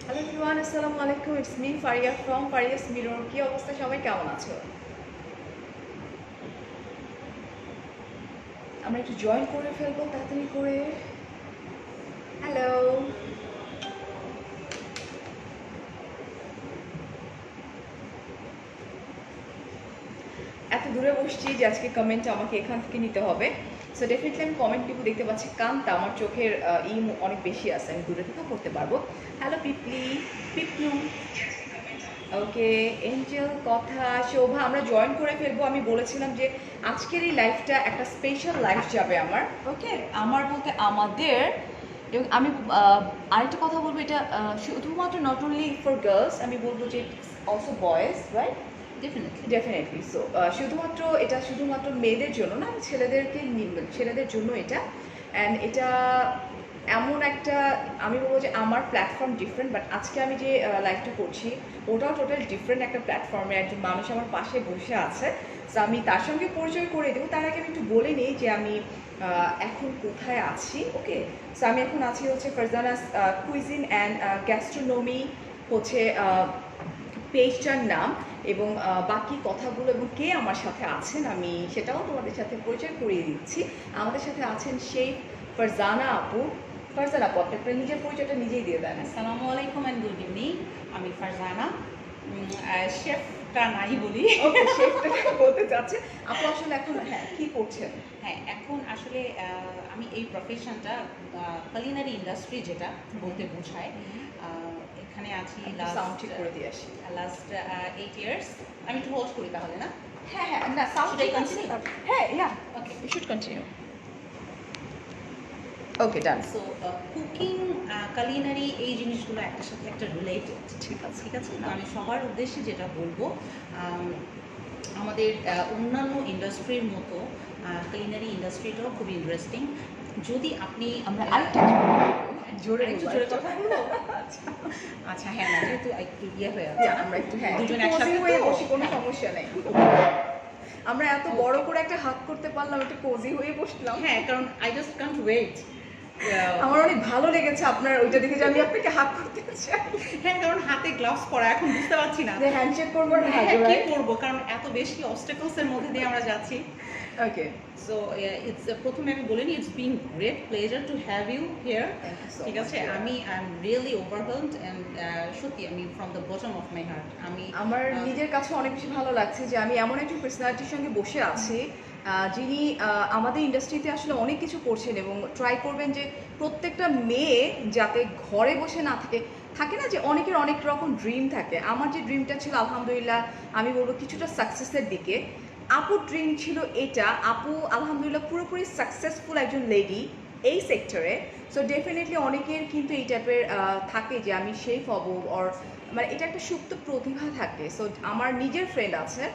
Hello everyone, আসসালামু আলাইকুম। It's me Faria from Faria's mirror. কি অবস্থা, সবাই কেমন আছো? আমরা একটু জয়েন করে ফেলবো তাড়াতাড়ি করে। হ্যালো, এত দূরে বসছি যে আজকে কমেন্ট আমাকে এখান থেকে নিতে হবে। সো ডেফিনেটলি আমি কমেন্ট কিন্তু দেখতে পাচ্ছি, কানটা আমার চোখের অনেক বেশি আছে, আমি দূরে থেকেও করতে পারবো। হ্যালো পিপলি, পিপলু, ওকে, এঞ্জেল, কথা, শোভা, আমরা জয়েন করে ফেলবো। আমি বলেছিলাম যে আজকের এই লাইফটা একটা স্পেশাল লাইফ যাবে আমার, ওকে, আমার বলতে আমাদের। এবং আমি আরেকটা কথা বলবো, এটা শুধুমাত্র নট অনলি ফর গার্লস, আমি বলবো যে also boys, right? Definitely. So এটা শুধুমাত্র মেয়েদের জন্য না, আমি ছেলেদের জন্য এটা। অ্যান্ড এটা এমন একটা, আমি বলবো যে আমার প্ল্যাটফর্ম ডিফারেন্ট, বাট আজকে আমি যে লাইভটা করছি ওটাও টোটাল ডিফারেন্ট একটা প্ল্যাটফর্মে একজন মানুষ আমার পাশে বসে আছে। সো আমি তার সঙ্গে পরিচয় করে দেবো। তার আগে আমি একটু বলে নিই যে আমি এখন কোথায় আছি। ওকে, সো আমি এখন আছি হচ্ছে ফারজানাস কুইজিন অ্যান্ড গ্যাস্ট্রোনমি হচ্ছে পেজটার নাম, এবং বাকি কথাগুলো এবং কে আমার সাথে আছেন আমি সেটাও তোমাদের সাথে পরিচয় করিয়ে দিচ্ছি। আমাদের সাথে আছেন সেই ফারজানা আপু। ফারজানা আপু, আপনি নিজের পরিচয়টা নিজেই দিয়ে দেন। আসসালামু আলাইকুম অ্যান্ড গুড ইভিনিং। আমি ফারজানা, শেফটা নাই বলি। ওকে, শেফটা বলতে চাচ্ছে আপু। আসলে এখন হ্যাঁ কি করছেন? হ্যাঁ, এখন আসলে আমি এই প্রফেশনটা কুলিনারি ইন্ডাস্ট্রি যেটা বলতে বোঝায়, এখানে আছি সাউন্ড ঠিক করে দিয়ে আসি। Last 8 years. আমি একটু হোল্ড করি তাহলে, না? হ্যাঁ হ্যাঁ, না সাউন্ড Should I ঠিক আছে। continue? হ্যাঁ, yeah, okay. You should continue. Okay, done. So cooking, culinary, এই জিনিসগুলো একটার সাথে একটা রিলেটেড। ঠিক আছে, ঠিক আছে, তো আমি সবার উদ্দেশ্যে যেটা বলবো, আমাদের অন্যান্য ইন্ডাস্ট্রির মতো কুলিনারি ইন্ডাস্ট্রিটাও খুব ইন্টারেস্টিং। যদি আপনি আমরা আরেকটা জোরে একটু বলবো, জোরে কথা বলবো। আচ্ছা, হ্যাঁ, না, যেহেতু একটু ইয়ে হয়ে আছে, আমরা একটু হ্যাঁ দুজন একটু একসাথে cozy হয়ে তো। বসি, কোনো হ্যাঁ। সমস্যা নেই। আমরা এত বড় করে একটা হাত করতে পারলাম, একটু কোজি হয়ে বসলাম। হ্যাঁ, কারণ আই জাস্ট কান্ট ওয়েট। আমার অনেক ভালো লেগেছে আপনার ওইটা দেখে যে আমি আপনাকে হাত করতে চাই। হ্যাঁ, কারণ হাতে গ্লাভস পরা, এখন বুঝতে পারছি না যে হ্যান্ডশেক করবো না, হ্যাঁ কি করবো, কারণ এত বেশি অবস্টাকলস এর মধ্যে দিয়ে আমরা যাচ্ছি। ওকে, সো ইটস, প্রথমে আমি বলে নিই, it's being great pleasure to have you here. Thank you so ঠিক মাচ। আছে, I am really overwhelmed and সত্যি আমি from the bottom of my heart আমি আমার নিজের কাছে অনেক বেশি ভালো লাগছে যে আমি এমন একজন পার্সোনালিটির সঙ্গে বসে আছি যিনি আমাদের ইন্ডাস্ট্রিতে আসলে অনেক কিছু করছেন এবং ট্রাই করবেন যে প্রত্যেকটা মেয়ে যাতে ঘরে বসে না থাকে। থাকে না যে অনেকের অনেক রকম ড্রিম থাকে, আমার যে ড্রিমটা ছিল আলহামদুলিল্লাহ আমি বলবো কিছুটা সাকসেসের দিকে। আপুর ড্রিম ছিল এটা, আপু আলহামদুলিল্লাহ পুরোপুরি সাকসেসফুল একজন লেডি এই সেক্টরে। সো ডেফিনেটলি অনেকের কিন্তু এই টাইপের থাকে যে আমি শেফ হব, অর মানে এটা একটা সুপ্ত প্রতিভা থাকে। সো আমার নিজের ফ্রেন্ড আছে,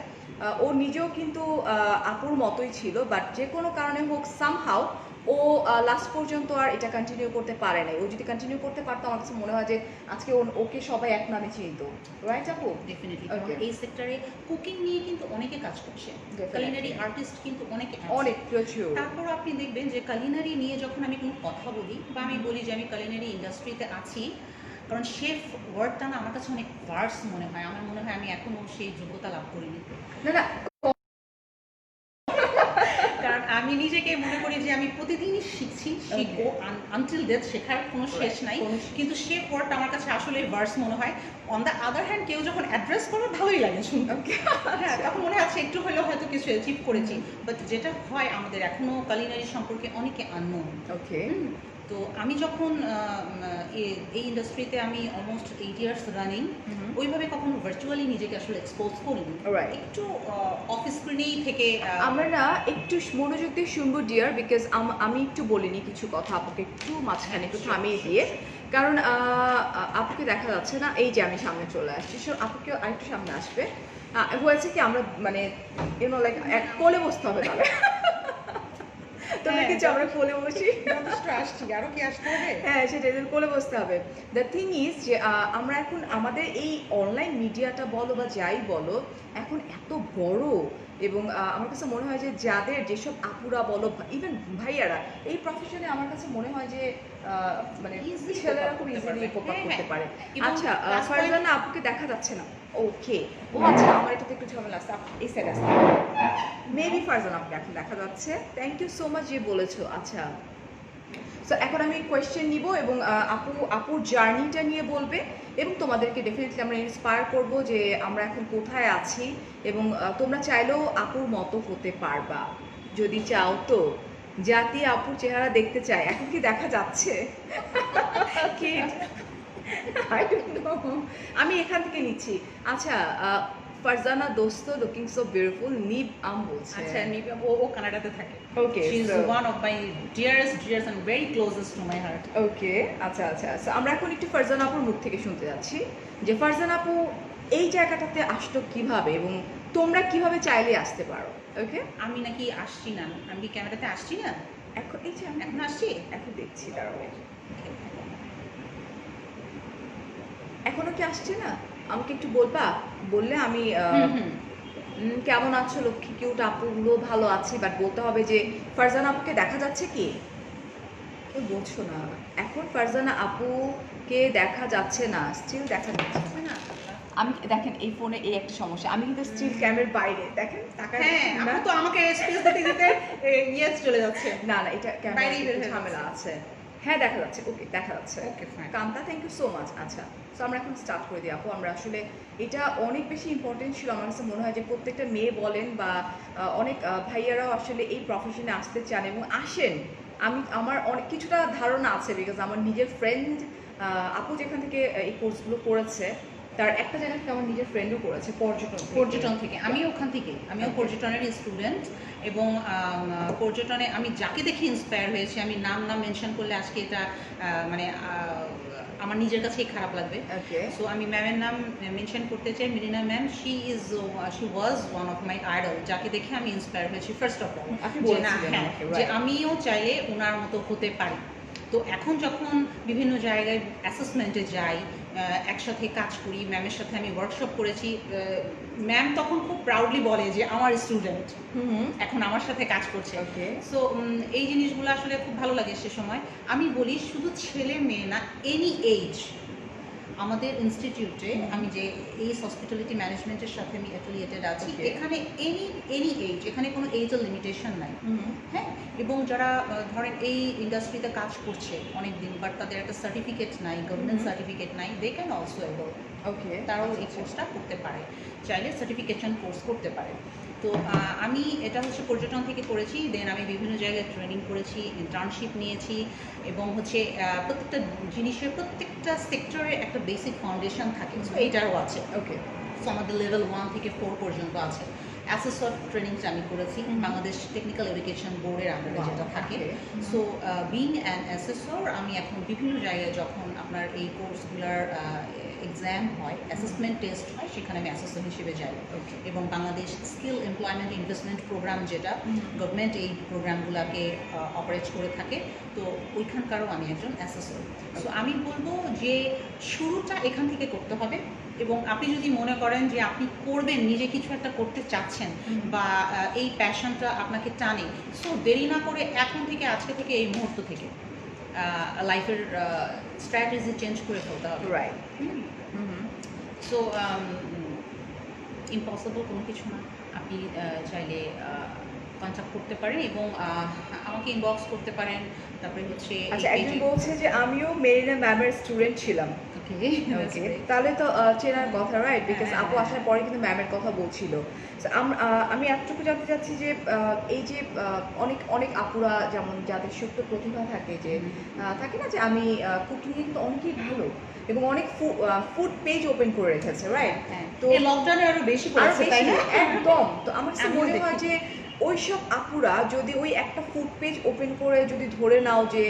ও নিজেও কিন্তু আপুর মতোই ছিল, বাট যে কোনো কারণে হোক সামহাউ ও লাস্ট পর্যন্ত আর এটা কন্টিনিউ করতে পারে নাই। ও যদি কন্টিনিউ করতে পারতো আমার কাছে মনে হয় যে আজকে ওকে সবাই এক নামে চিনত, রাইট আপু? Definitely Okay. এই সেক্টরে কুকিং নিয়ে কিন্তু অনেকে কাজ করছে, Definitely. কালিনারি আর্টিস্ট কিন্তু অনেকে আছে। অনেক প্রচুর। তারপর আপনি দেখবেন যে কালিনারি নিয়ে যখন আমি কোনো কথা বলি বা আমি বলি যে আমি কালিনারি ইন্ডাস্ট্রিতে আছি, কারণ শেফ ওয়ার্ডটা না আমার কাছে অনেক ভার্স মনে হয়, আমার মনে হয় আমি এখনও সেই যোগ্যতা লাভ করিনি। না না, কারণ আমি নিজেকে মনে করি যে আমি প্রতিদিনই শিখবো, আনটিল ডেথ শেখার কোনো শেষ নাই। কিন্তু শেফ ওয়ার্ডটা আমার কাছে আসলে ভার্স মনে হয়। অন দ্য আদার হ্যান্ড কেউ যখন অ্যাড্রেস করে ভালোই লাগে শুনতে। হ্যাঁ, তখন মনে হচ্ছে একটু হলেও হয়তো কিছু অ্যাচিভ করেছি। বাট যেটা হয়, আমাদের এখনও কালিনারি সম্পর্কে অনেকে আননোন। ওকে, তো আমি যখন এই ইন্ডাস্ট্রিতে আমি অলমোস্ট 8 ইয়ার্স রানিং, ওইভাবে কখনো ভার্চুয়ালি নিজেকে আসলে এক্সপোজ করিনি। Right. একটু অফিস স্ক্রিনেই থেকে আমরা না একটু মনোযোগ দিয়ে শুনবো ডিয়ার, বিকজ আমি একটু বলিনি কিছু কথা আপুকে, একটু মাঝখানে একটু থামিয়ে দিয়ে, কারণ আপুকে দেখা যাচ্ছে না। এই যে আমি সামনে চলে আসছি, আপুকে আরেকটু সামনে আসবে। হয়েছে কি আমরা মানে লাইক এক কোলে বসতে হবে তাহলে। তোমরা কিছু আমরা কোলে বসি, আসছি, আরো কি আসতে হবে? হ্যাঁ সেটা, এদের কোলে বসতে হবে। দ্য থিং ইজ যে আমরা এখন আমাদের এই অনলাইন মিডিয়াটা বলো বা যাই বলো, এখন এত বড়, এবং আমার কাছে মনে হয় যে যাদের যেসব আপুরা বলো ইভেন ভাইয়ারা এই প্রফেশনে, আমার কাছে মনে হয় যে মানে Easily ছেলেরা cope up খুব করতে ইজিলি পারবে। কোপ আপ হ্যাঁ, করতে হ্যাঁ। পারে। এবং আচ্ছা plus point- ফারজানা আপুকে দেখা যাচ্ছে না। ওকে, ও আচ্ছা, আমার এটাতে একটু ঝামেলা আছে, এই সাইড আছে। মেবি ফারজানা আপুকে এখন দেখা যাচ্ছে। থ্যাংক ইউ সো মাচ যে বলেছো। আচ্ছা, সো এখন আমি কোয়েশ্চেন নিব এবং আপুর জার্নিটা নিয়ে বলবে এবং তোমাদেরকে ডেফিনেটলি আমরা ইন্সপায়ার করব যে আমরা এখন কোথায় আছি এবং তোমরা চাইলেও আপুর মতো হতে পারবা যদি চাও তো। জাতি আপুর চেহারা দেখতে চায়, এখন কি দেখা যাচ্ছে? I don't know. আমি এখান থেকে নিচ্ছি। আচ্ছা, ফারজানা দোস্ত লুকিং সো বিউটিফুল, নিব আম বলছে। আচ্ছা নিপা ও কানাডাতে থাকে। Okay, she is so- one of my dearest and very closest to my heart. Okay, আচ্ছা আচ্ছা। সো আমরা এখন একটু ফারজানা আপুর মুখ থেকে শুনতে যাচ্ছি যে ফারজানা আপু এই জায়গাটাতে আসলো কিভাবে এবং তোমরা কিভাবে চাইলে আসতে পারো। ওকে, আমি নাকি আসছি না, আমি কি ক্যামেরাতে আসছি না? এখন এই যে আমি এখন আসছি? এখন দেখছি, দাঁড়াও। এখনো কি আসছে না? আমাকে একটু বলবা, বললে আমি হুম। কেমন আছো লক্ষ্মী কিউট আপুগুলো ভালো আছি, বাট বলতে হবে যে ফারজানা আপুকে দেখা যাচ্ছে কি? কেউ বলছো না। এখন ফারজানা আপুকে দেখা যাচ্ছে না, স্টিল দেখা যাচ্ছে না। আমি দেখেন এই ফোনে এই একটা সমস্যা, আমি কিন্তু স্টিল ক্যামেরার বাইরে, দেখেন তাকায় হ্যাঁ, না। আপু তো আমাকে স্পেস দিতে দিতে ইয়েস চলে যাচ্ছে। না না, এটা বাইরেই বের ক্যামেরা হয়ে ঝামেলা আছে। হ্যাঁ দেখা যাচ্ছে, ওকে দেখা যাচ্ছে। Okay fine. Kanta thank you so much. আচ্ছা, তো আমরা এখন স্টার্ট করে দিই আপু। আমরা আসলে এটা অনেক বেশি ইম্পর্টেন্ট ছিল আমার কাছে মনে হয় যে প্রত্যেকটা মেয়ে বলেন বা অনেক ভাইয়ারাও আসলে এই প্রফেশনে আসতে চান এবং আসেন। আমার অনেক কিছুটা ধারণা আছে, বিকজ আমার নিজের ফ্রেন্ড আপু যেখান থেকে এই কোর্সগুলো করেছে তার একটা জায়গা থেকে আমার নিজের ফ্রেন্ডও করেছে পর্যটন থেকে। আমিও ওখান থেকে, আমিও পর্যটনের স্টুডেন্ট এবং পর্যটনে আমি যাকে দেখে ইন্সপায়ার হয়েছি, আমি নাম মেনশন করলে আজকে এটা মানে আমার নিজের কাছেই খারাপ লাগবে। ওকে, সো আমি ম্যামের নাম মেনশন করতে চাই, Marina ma'am. She was one of my idol, যাকে দেখে আমি ইন্সপায়ার হয়েছি ফার্স্ট অফ অল। আপনি যে না, বলেছিলেন হ্যাঁ, আমাকে, যে right. আমিও চাইলে ওনার মতো হতে পারি। তো এখন যখন বিভিন্ন জায়গায় অ্যাসেসমেন্টে যাই, একসাথে কাজ করি, ম্যামের সাথে আমি ওয়ার্কশপ করেছি, ম্যাম তখন খুব প্রাউডলি বলে যে আমার স্টুডেন্ট এখন আমার সাথে কাজ করছে। ওকে, সো এই জিনিসগুলো আসলে খুব ভালো লাগে সে সময়। আমি বলি শুধু ছেলে মেয়ে না, এনি এজ আমাদের ইনস্টিটিউটে, আমি যে এইচ হসপিটালিটি ম্যানেজমেন্টের সাথে আমি অ্যাফিলিয়েটেড আছি, Okay. এখানে এনি এজ, এখানে কোনো এজের লিমিটেশন নাই। হ্যাঁ, এবং যারা ধরেন এই ইন্ডাস্ট্রিতে কাজ করছে অনেক দিন, বাট তাদের একটা সার্টিফিকেট নাই, গভর্নমেন্ট সার্টিফিকেট নাই, দে ক্যান অলসো এবল, ওকে, তারাও এই কোর্সটা করতে পারে, চাইলে সার্টিফিকেশন কোর্স করতে পারে। তো আমি এটা হচ্ছে পর্যটন থেকে করেছি, দেন আমি বিভিন্ন জায়গায় ট্রেনিং করেছি, ইন্টার্নশিপ নিয়েছি এবং হচ্ছে প্রত্যেকটা জিনিসের, প্রত্যেকটা সেক্টরে একটা বেসিক ফাউন্ডেশন থাকে, সো এইটারও আছে। ওকে, সো আমাদের লেভেল 1 থেকে 4 পর্যন্ত আছে। অ্যাসেসর ট্রেনিংটা আমি করেছি বাংলাদেশ টেকনিক্যাল এডুকেশন বোর্ডের আন্ডারে যেটা থাকে। সো বিং অ্যান অ্যাসেসর, আমি এখন বিভিন্ন জায়গায় যখন আপনার এই কোর্সগুলোর এক্সাম হয়, অ্যাসেসমেন্ট টেস্ট হয়, সেখানে আমি অ্যাসেসর হিসেবে যাই। ওকে, এবং Bangladesh skill employment investment programme, যেটা গভর্নমেন্ট এই প্রোগ্রামগুলোকে অপারেট করে থাকে, তো ওইখানকারও আমি একজন অ্যাসেসর। সো আমি বলবো যে শুরুটা এখান থেকে করতে হবে, এবং আপনি যদি মনে করেন যে আপনি করবেন, নিজে কিছু একটা করতে চাচ্ছেন বা এই প্যাশনটা আপনাকে টানে, সো দেরি না করে এখন থেকে, আজকে থেকে, এই মুহূর্ত থেকে লাইফের স্ট্র্যাটেজি চেঞ্জ করে ফেলতে হবে। রাইট। সো ইম্পসিবল কোনো কিছু না। আপনি চাইলে কন্ট্যাক্ট করতে পারেন এবং আমাকে ইনবক্স করতে পারেন। তারপরে হচ্ছে আচ্ছা, একজন বলছে যে আমিও মেরিনা ম্যামের স্টুডেন্ট ছিলাম। ওকে, ওকে, তাহলে তো চেনার কথা, রাইট? বিকজ হ্যাঁ, আপু আসার পরে কিন্তু ম্যামের কথা বলছিল। So, আমি এতটুকু জানতে চাচ্ছি যে এই যে অনেক আপুরা যেমন যাদের সুপ্ত প্রতিভা থাকে, যে থাকে না যে আমি কুকিংয়ে কিন্তু অনেকেই ভালো এবং অনেক ফুড পেজ ওপেন করে রেখেছে, রাইট? হ্যাঁ, তো এই লকডাউনে আরো বেশি আরো করেছে, তাই বেশি, না? একদম। তো আমার কাছে আমিও মনে হয় দেখি। যে ওইসব আপুরা যদি ওই একটা ফুড পেজ ওপেন করে যদি ধরে নাও যে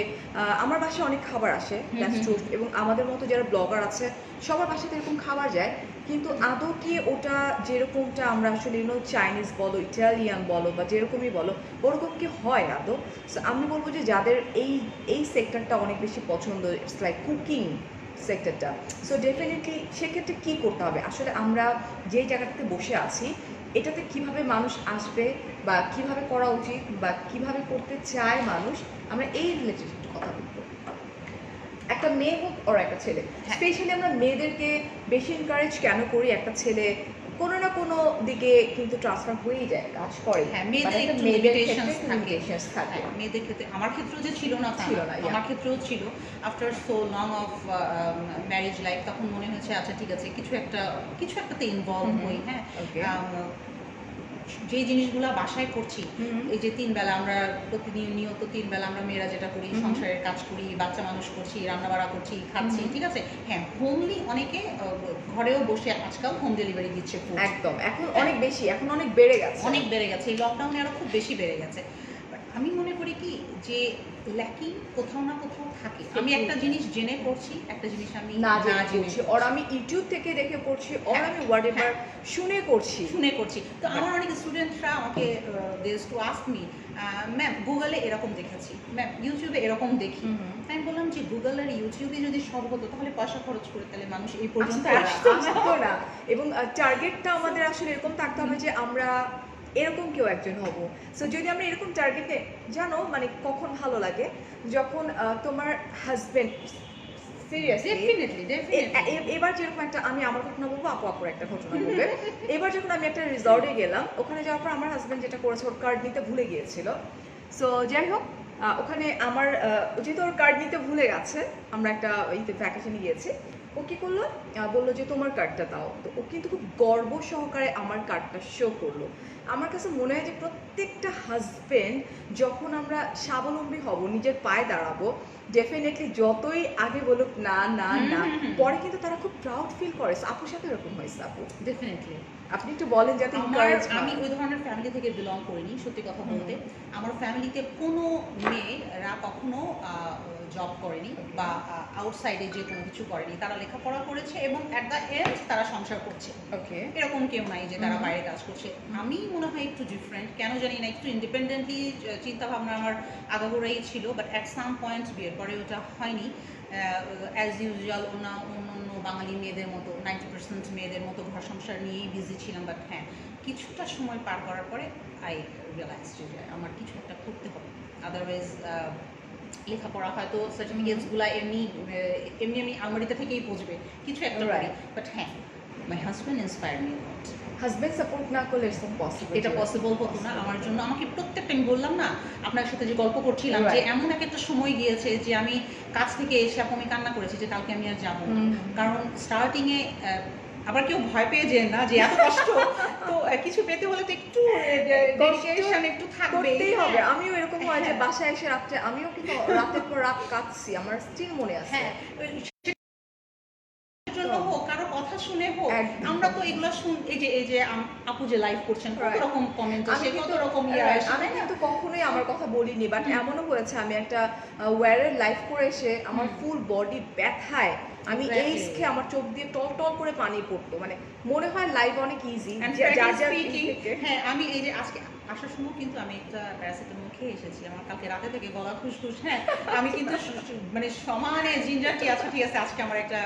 আমার বাসায় অনেক খাবার আসে, that's true, এবং আমাদের মতো যারা ব্লগার আছে সবার বাসাতে এরকম খাবার যায়, কিন্তু আদৌ কি ওটা যেরকমটা আমরা আসলে চাইনিজ বলো, ইটালিয়ান বলো বা যেরকমই বলো, ওরকম কি হয় আদৌ? So, আমি বলবো যে যাদের এই সেক্টরটা অনেক বেশি পছন্দ, ইটস লাইক কুকিং সেক্টরটা, সো ডেফিনেটলি সেক্ষেত্রে কী করতে হবে? আসলে আমরা যেই জায়গাটাতে বসে আছি এটাতে কিভাবে মানুষ আসবে বা কিভাবে করা উচিত বা কিভাবে করতে চায় মানুষ, আমরা এই রিলেটেড কথা বলবো। একটা মেয়ে হোক আর একটা ছেলে, হ্যাঁ। স্পেশালি আমরা মেয়েদেরকে বেশি এনকারেজ কেন করি, একটা ছেলে কোনো না কোনো দিকে কিন্তু ট্রান্সফার হয়েই যায়, কাজ করে। হ্যাঁ, মানে মেয়েদের একটা একটু মেয়েদের limitations ক্ষেত্রে থাকে। limitations থাকে। হ্যাঁ, মেয়েদের ক্ষেত্রে আমার ক্ষেত্রেও যে ছিল না তা ছিল না, না, yeah. আমার ক্ষেত্রেও ছিল। After so long of marriage life তখন মনে হয়েছে আচ্ছা ঠিক আছে কিছু একটাতে ইনভলভ হুম হুম, হই। হ্যাঁ, okay. যে জিনিসগুলো বাসায় করছি, হুম। এই যে 3 বেলা আমরা প্রতিনিয়ত 3 বেলা আমরা মেয়েরা যেটা করি, হুম। সংসারের কাজ করি, বাচ্চা মানুষ করছি, রান্নাবাড়া করছি, খাচ্ছি, হুম। ঠিক আছে। হ্যাঁ, হোমলি অনেকে ঘরেও বসে আজকাল হোম ডেলিভারি দিচ্ছে food। একদম, এখন অনেক বেশি, এখন অনেক বেড়ে গেছে। অনেক বেড়ে গেছে, এই লকডাউনে আরো খুব বেশি বেড়ে গেছে। But আমি মনে করি কি যে ল্যাকিং কোথাও না কোথাও থাকে। আমি একটা জিনিস জেনে পড়ছি, একটা জিনিস আমি না জেনে জেনে করছি, ওর আমি ইউটিউব থেকে দেখে পড়ছি, ওর আমি হোয়াট এভার শুনে করছি। শুনে করছি। তো আমার অনেক স্টুডেন্টরা আমাকে they used to ask me, ma'am গুগলে এরকম দেখেছি, ম্যাম ইউটিউবে এরকম দেখি। হুম হুম। আমি বললাম যে গুগল আর ইউটিউবে যদি সব হতো তাহলে পয়সা খরচ করে তাহলে মানুষ এই পর্যন্ত আসতো না। আসতো না। এবং টার্গেটটা আমাদের আসলে এরকম থাকতে হবে যে আমরা এরকম কেউ একজন হব। সো যদি আমরা এরকম টার্গেটে, জানো মানে কখন ভালো লাগে, যখন তোমার হাজবেন্ড সিরিয়াসলি ডেফিনেটলি এবার যেরকম একটা, আমি আমার ঘটনা বলবো, আপু আপুর একটা ঘটনা বলবে। এবার যখন আমি একটা রিসর্টে গেলাম, ওখানে যাওয়ার পর আমার হাজবেন্ড যেটা করেছে, ওর কার্ড নিতে ভুলে গিয়েছিল। সো যাই হোক, ওখানে আমার যেহেতু ওর কার্ড নিতে ভুলে গেছে, আমরা একটা ইতে ভ্যাকেশনে গিয়েছি, ও কি করলো, বললো যে তোমার কার্ডটা দাও। তো ও কিন্তু খুব গর্ব সহকারে আমার কার্ডটা শো করলো। আমার কাছে মনে হয় যে প্রত্যেকটা হাজবেন্ড, যখন আমরা স্বাবলম্বী হব, নিজের পায়ে দাঁড়াবো, ডেফিনেটলি যতই আগে বলুক না না না, পরে কিন্তু তারা খুব প্রাউড ফিল করে। আপুর সাথে এরকম হয়েছে আপু? ডেফিনেটলি আপনি একটু বলেন যাতে আমার encourage আমি হয়। ওই ধরনের ফ্যামিলি থেকে বিলং করিনি, সত্যি কথা বলতে। আমার ফ্যামিলিতে কোনো মেয়েরা কখনো জব করেনি বা আউটসাইডে যে কোনো কিছু করেনি। তারা লেখাপড়া করেছে এবং অ্যাট দ্য এন্ড তারা সংসার করছে। ওকে। এরকম কেউ নাই যে তারা বাইরে কাজ করছে। আমি মনে হয় একটু ডিফারেন্ট, কেন জানি না, একটু ইন্ডিপেন্ডেন্টলি চিন্তা ভাবনা আমার আগাগোড়াই ছিল, বাট অ্যাট সাম পয়েন্ট বিয়ের পরে ওটা হয়নি। অ্যাজ ইউজুয়াল অন্য বাঙালি মেয়েদের মতো 90% মেয়েদের মতো ঘর সংসার নিয়েই বিজি ছিলাম। বাট হ্যাঁ, কিছুটা সময় পার করার পরে আই রিয়েলাইজ যে আমার কিছু একটা করতে হবে, আদারওয়াইজ লেখাপড়া হয়তো সার্টিফিকেটসগুলো এমনি এমনি আলমারিতে থেকেই পচবে, কিছু একটা করি। বাট হ্যাঁ, my husband inspire me lot. Husband support না করলে ইটস ইম্পসিবল। এটা পসিবল হতো না আমার জন্য। আমাকে প্রত্যেকটা, আমি বললাম না আপনার সাথে যে গল্প করছিলাম, যে এমন একটা সময় গিয়েছে যে আমি কাজ থেকে এসে আমি কান্না করেছি যে কালকে আমি আর যাবো না। কারণ স্টার্টিংয়ে আবার কেউ ভয় পেয়ে যায় না যে এত কষ্ট, তো কিছু পেতে হলে তো একটু ডেডিকেশন একটু করতেই হবে। থাকবে। আমিও এরকম হয় যে বাসায় এসে রাত্রে, আমিও কিন্তু রাতের পর রাত কাঁদছি, আমার স্টিল মনে আছে। হ্যাঁ, জন্য হোক, কারো কথা শুনে হোক, একদম। আমরা তো এগুলো এই যে আপু যে লাইভ করছেন, কত রকম কমেন্ট আসে, কত রকম ইয়ে আসে। আমি কিন্তু কখনোই আমার কথা বলিনি, বাট এমনও হয়েছে আমি একটা ওয়্যারের লাইফ করে এসে আমার ফুল বডি ব্যথায়, আমি এই খেয়ে আমার চোখ দিয়ে টল টল করে পানি পড়তো। মানে মনে হয় লাইভ অনেক ইজি। হ্যাঁ, আমি এই যে আজকে আসার সময় কিন্তু আমি একটা প্যারাসিটামল খেয়ে এসেছি, আমার কালকে রাতে থেকে গলা খুশখুশ। হ্যাঁ, আমি কিন্তু মানে সমানে জিঞ্জার ঠিক আছে, আজকে আমার একটা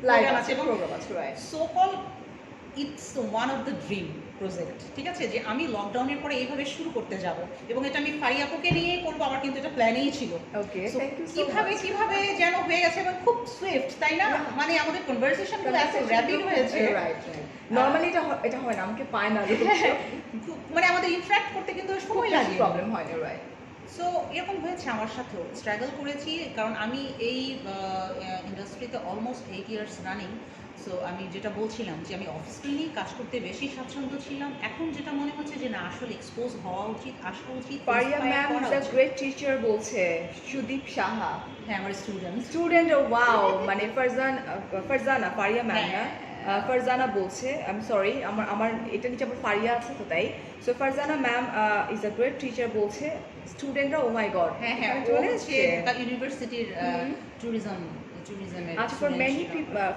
লাইভ প্রোগ্রাম আছে, এবং প্রোগ্রাম আছে, right. So call it's one of the dream project, ঠিক আছে, যে আমি লকডাউনের পরে এইভাবে শুরু করতে যাব এবং এটা আমি ফারিয়াপুকে নিয়েই করবো। আমার কিন্তু এটা প্ল্যানেই ছিল। ওকে, So, থ্যাংক ইউ সো কিভাবে যেন হয়ে গেছে এবং খুব সুইফট, তাই না? মানে আমাদের কনভারসেশনগুলো এত র্যাপিড হয়েছে। নরমালি এটা হয় না, আমাকে পায় না, মানে আমাদের ইন্টারঅ্যাক্ট করতে কিন্তু সময় লাগে, প্রবলেম হয় না, রাইট। সো এরকম হয়েছে আমার সাথেও, স্ট্রাগল করেছি। কারণ আমি এই ইন্ডাস্ট্রিতে অলমোস্ট 8 ইয়ার্স রানিং। সো আমি যেটা বলছিলাম যে আমি অফিস নিয়েই কাজ করতে বেশি স্বাচ্ছন্দ্য ছিলাম। এখন যেটা মনে হচ্ছে যে না, আসলে এক্সপোজ হওয়া উচিত, আসা উচিত। পারিয়া ma'am is a great teacher বলছে সুদীপ সাহা। হ্যাঁ, আমার স্টুডেন্ট, ওয়াও। মানে ফারজানা পারিয়া ম্যাম না, ফারজানা বলছে, আই এম সরি, আমার এটা নিচে আবার ফারিয়া আছে তো তাই। So Farzana ma'am is a great teacher বলছে, স্টুডেন্টরা ও মাই গড। হ্যাঁ, চলে এসেছে ইউনিভার্সিটির ট্যুরিজম। আচ্ছা,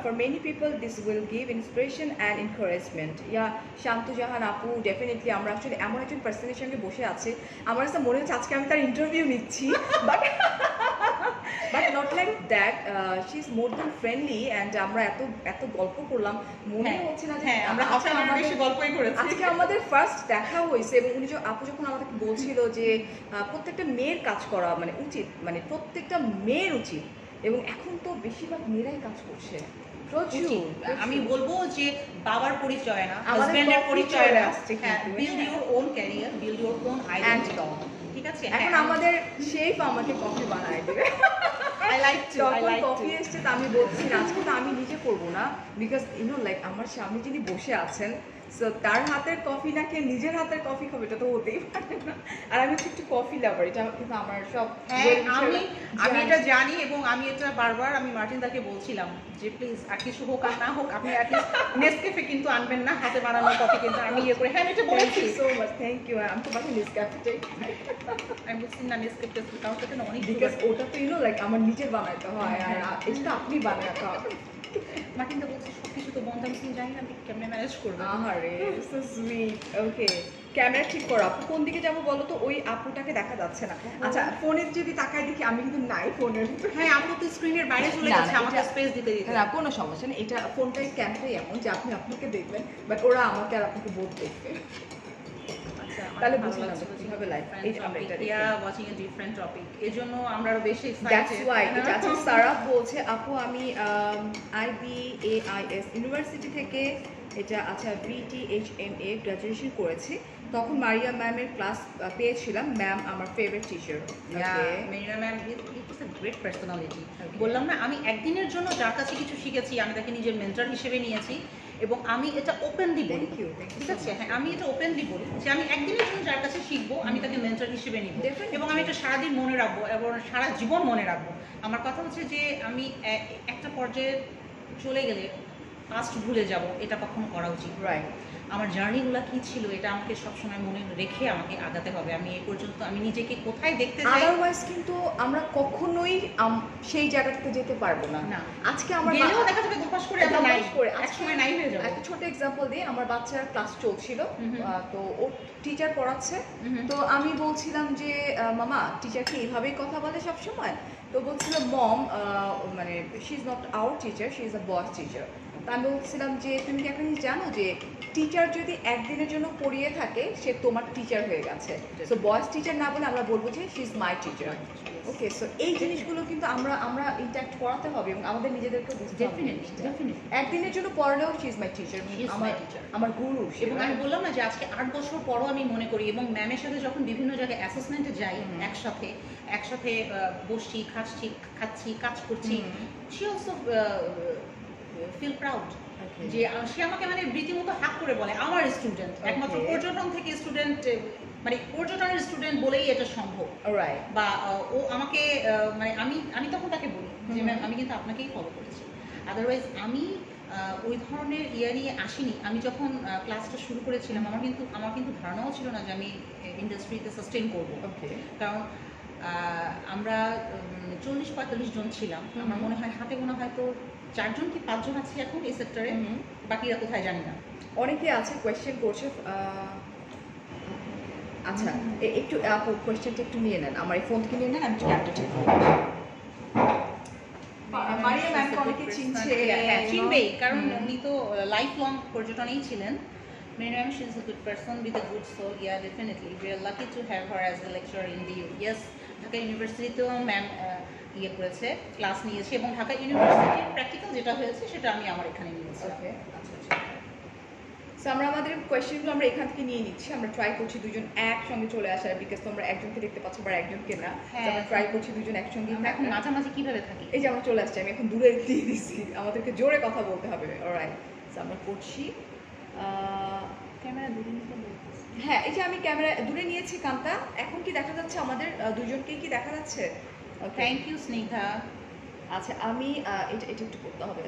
for many people this will give inspiration and encouragement. Shantu জাহান আপু, ডেফিনেটলি আমরা আসলে এমন একজন পার্সনের সঙ্গে বসে আছে, আমার কাছে মনে হচ্ছে আজকে আমি তার ইন্টারভিউ নিচ্ছি, but not like that. She is more than friendly and আমরা এত গল্প করলাম, মনে হচ্ছে না যে আমরা বেশি গল্পই করেছি। আজকে আমাদের ফার্স্ট দেখা হয়েছে। এবং উনি আপু যখন আমাদেরকে বলছিল যে প্রত্যেকটা মেয়ের কাজ করা মানে উচিত, মানে প্রত্যেকটা মেয়ের উচিত এবং এখন তো বেশিরভাগ মেয়েরাই কাজ করছে প্রচুর আমি বলবো যে বাবার পরিচয় না, আমাদের হাজবেন্ডের coffee পরিচয় চলে না, আসছে হ্যাঁ, কিন্তু, বিল্ড হ্যাঁ। Your own career, build your own identity, একদম। ঠিক আছে? এখন আমাদের শেফ আমাকে কফি বানায় দেবে আই লাইক টু, আই যখন লাইক কফি এসছে তো আমি বলছি না আজকে তো আমি নিজে করবো না, বিকজ লাইক আমার সামনে যিনি বসে আছেন, সো তার হাতের কফি না খেয়ে নিজের হাতের কফি খাবে, এটা তো হতেই পারে না। আর আমি হচ্ছে একটু কফি লাভার, এটা কিন্তু আমার সব হ্যাঁ, আমি এটা জানি এবং আমি এটা বারবার আমি মার্টিন দাকে বলছিলাম যে প্লিজ আর কিছু হোক আর না হোক আপনি অ্যাটলিস্ট নেসকেফে কিন্তু আনবেন না, হাতে বানানো কফি কিন্তু আমি ইয়ে করে, হ্যাঁ আমি এটা থ্যাংক বলেছি। You so much, thank you. আমি তো বাকি নেসক্যাফেটাই আমি বলছি না নেসকেফে কারণ সেটা অনেক বিকজ ওটা তো লাইক আমার নিজের বানাইতে হয়, আর এটা আপনি বানাতে হবে। মার্টিন দা বলছে সব কিছু তো বন্ধ, আমি জানি না আপনি কেমনে ম্যানেজ করবেন। আহারে সো সুইট। ওকে, ক্যামেরা ঠিক করো আপু, কোন দিকে যাবো বলো তো? ওই আপুটাকে দেখা যাচ্ছে না। আচ্ছা ফোনে যদি তাকায় দেখি আমি কিন্তু নাই ফোনের ভিতরে। হ্যাঁ, আপু তো স্ক্রিনের বাইরে চলে না, গেছে, না, আমাকে এটা- স্পেস দিতে দিতে। না কোনো সমস্যা নেই, এটা ফোনটাই ক্যামেরাই এমন যে আপনি আপনাকে দেখবেন, বাট ওরা আমাকে আর আপনাকে বোধ দেখবে। আচ্ছা, তাহলে ভালো বুঝলাম লাগছে যে কিভাবে live। এই যে আমরা এটা দেখি। ওয়াচিং এ ডিফারেন্ট টপিক, এজন্য আমরা আরো বেশি দ্যাটস এক্সাইটেড। ওয়াই এটা। আচ্ছা সারা বলছে আপু আমি IBAIS ইউনিভার্সিটি থেকে, এটা আচ্ছা BTHMA গ্রাজুয়েশন করেছি, তখন মারিয়া ম্যামের ক্লাস পেয়েছিলাম, ম্যাম আমার favourite teacher. Marina ma'am is a great personality. Okay. বললাম না, আমি একদিনের জন্য যার কাছে কিছু শিখেছি আমি তাকে নিজের মেন্টর হিসেবে নিয়েছি এবং আমি এটা ওপেনলি বলি, থ্যাংক ইউ ঠিক আছে? হ্যাঁ, আমি এটা ওপেনলি বলি যে আমি একদিনের জন্য যার কাছে শিখবো আমি তাকে মেন্টর হিসেবে নিব Definitely. এবং আমি এটা সারাদিন মনে রাখবো এবং সারা জীবন মনে রাখবো। আমার কথা হচ্ছে যে আমি একটা পর্যায়ে চলে গেলে পাস্ট ভুলে যাব, এটা কখনো করা উচিত নয়। রাইট। আমার জার্নিগুলো কি ছিল এটা আমাকে সবসময় মনে রেখে আমাকে আগাতে হবে। আমি এই পর্যন্ত আমি নিজেকে কোথায় দেখতে চাই, আদারওয়াইজ কিন্তু আমরা কখনোই সেই জায়গাটাতে যেতে পারবো না। না। আজকে আমার গেলেও দেখা যাবে দুপাশ করে আমরা নাই, এক সময় নাই হয়ে যাবে। একটা ছোট এক্সাম্পল দিই, আমার বাচ্চার ক্লাস চলছিল, হুম হুম। তো ও টিচার পড়াচ্ছে, হুম। তো আমি বলছিলাম যে মামা টিচার কি এইভাবেই কথা বলে সব সময়? তো বলছিল মম মানে she is not our teacher, she is a boys teacher. তা আমি বলছিলাম যে তুমি কি একটা জিনিস জানো যে টিচার যদি একদিনের জন্য পড়িয়ে থাকে সে তোমার টিচার হয়ে গেছে, সো বয়েজ টিচার না বলে আমরা বলবো যে she is my teacher. Okay, so এই জিনিসগুলো কিন্তু আমরা ইন্টারঅ্যাক্ট করাতে হবে এবং আমাদের নিজেদেরকে বুঝতে হবে। ডেফিনেটলি। একদিনের জন্য পড়লেও she is my teacher, She is আমার my teacher. আমার গুরু সে। এবং আমি বললাম না যে আজকে 8 বছর পরও আমি মনে করি এবং ম্যামের সাথে যখন বিভিন্ন জায়গায় অ্যাসেসমেন্টে যাই হুম। একসাথে বসছি, খাচ্ছি, কাজ করছি, সে অলসো ফিল প্রাউড Okay. যে সে আমাকে মানে রীতিমতো হাক করে বলে আমার স্টুডেন্ট, একমাত্র Okay. পর্যটন থেকে স্টুডেন্ট, মানে পর্যটনের স্টুডেন্ট বলেই এটা সম্ভব। রাইট। বা ও আমাকে মানে আমি তখন তাকে বলি যে হুম। ম্যাম আমি কিন্তু আপনাকেই ফলো করেছি, আদারওয়াইজ আমি ওই ধরনের ইয়ে নিয়ে আসিনি। আমি যখন ক্লাসটা শুরু করেছিলাম আমার কিন্তু ধারণাও ছিল না যে আমি ইন্ডাস্ট্রিতে সাস্টেন করব, ওকে। কারণ আমরা 40-45 জন ছিলাম। হুম। আমার মনে হয় হাতে গোনা হয়তো 4 জন কি 5 জন আছি এখন এই সেক্টরে, বাকিরা কোথায় জানি না। অনেকে আছে কোয়েশ্চেন করছে, আচ্ছা একটু আপু কোয়েশ্চেনটা একটু নিয়ে নেন, আমার এই ফোন থেকে নিয়ে নেন, আমি ক্যামেরাটা ঠিক করব। মারিয়া ম্যামকে অনেকে চিনছে। হ্যাঁ, চিনবেই, কারণ হুম। উনি তো লাইফ লং পর্যটনেই ছিলেন। Maryam, she is a good person with a good soul. Yeah, definitely. We are lucky to have her as a lecturer in the yes, Dhaka ইউনিভার্সিটিতেও ম্যাম ইয়ে করেছে, ক্লাস নিয়েছে এবং ঢাকা ইউনিভার্সিটির প্র্যাকটিক্যাল যেটা হয়েছে সেটা আমি আমার এখানে নিয়েছি। ওকে, আচ্ছা আচ্ছা। সো আমরা আমাদের কোয়েশ্চেনগুলো আমরা এখান থেকে নিয়ে নিচ্ছি, আমরা ট্রাই করছি দুজন একসঙ্গে চলে আসার, বিকজ তোমরা একজনকে দেখতে পাচ্ছ বা একজনকে না, হ্যাঁ। আমরা ট্রাই করছি দুজন একসঙ্গে আমরা এখন মাঝামাঝি কিভাবে থাকি? এই যে আমরা চলে আসছি, আমি এখন দূরে দিয়ে দিচ্ছি, আমাদেরকে জোরে কথা বলতে হবে। অলরাইট, সো আমরা করছি। ক্যামেরা দূরে নিতে বলতেছি। হ্যাঁ, এই যে আমি ক্যামেরা দূরে নিয়েছি কান্তা, এখন কি দেখা যাচ্ছে আমাদের দুজনকেই কি দেখা যাচ্ছে? ওকে, থ্যাংক ইউ স্নেহা। আচ্ছা আমি এটা একটু করতে হবে।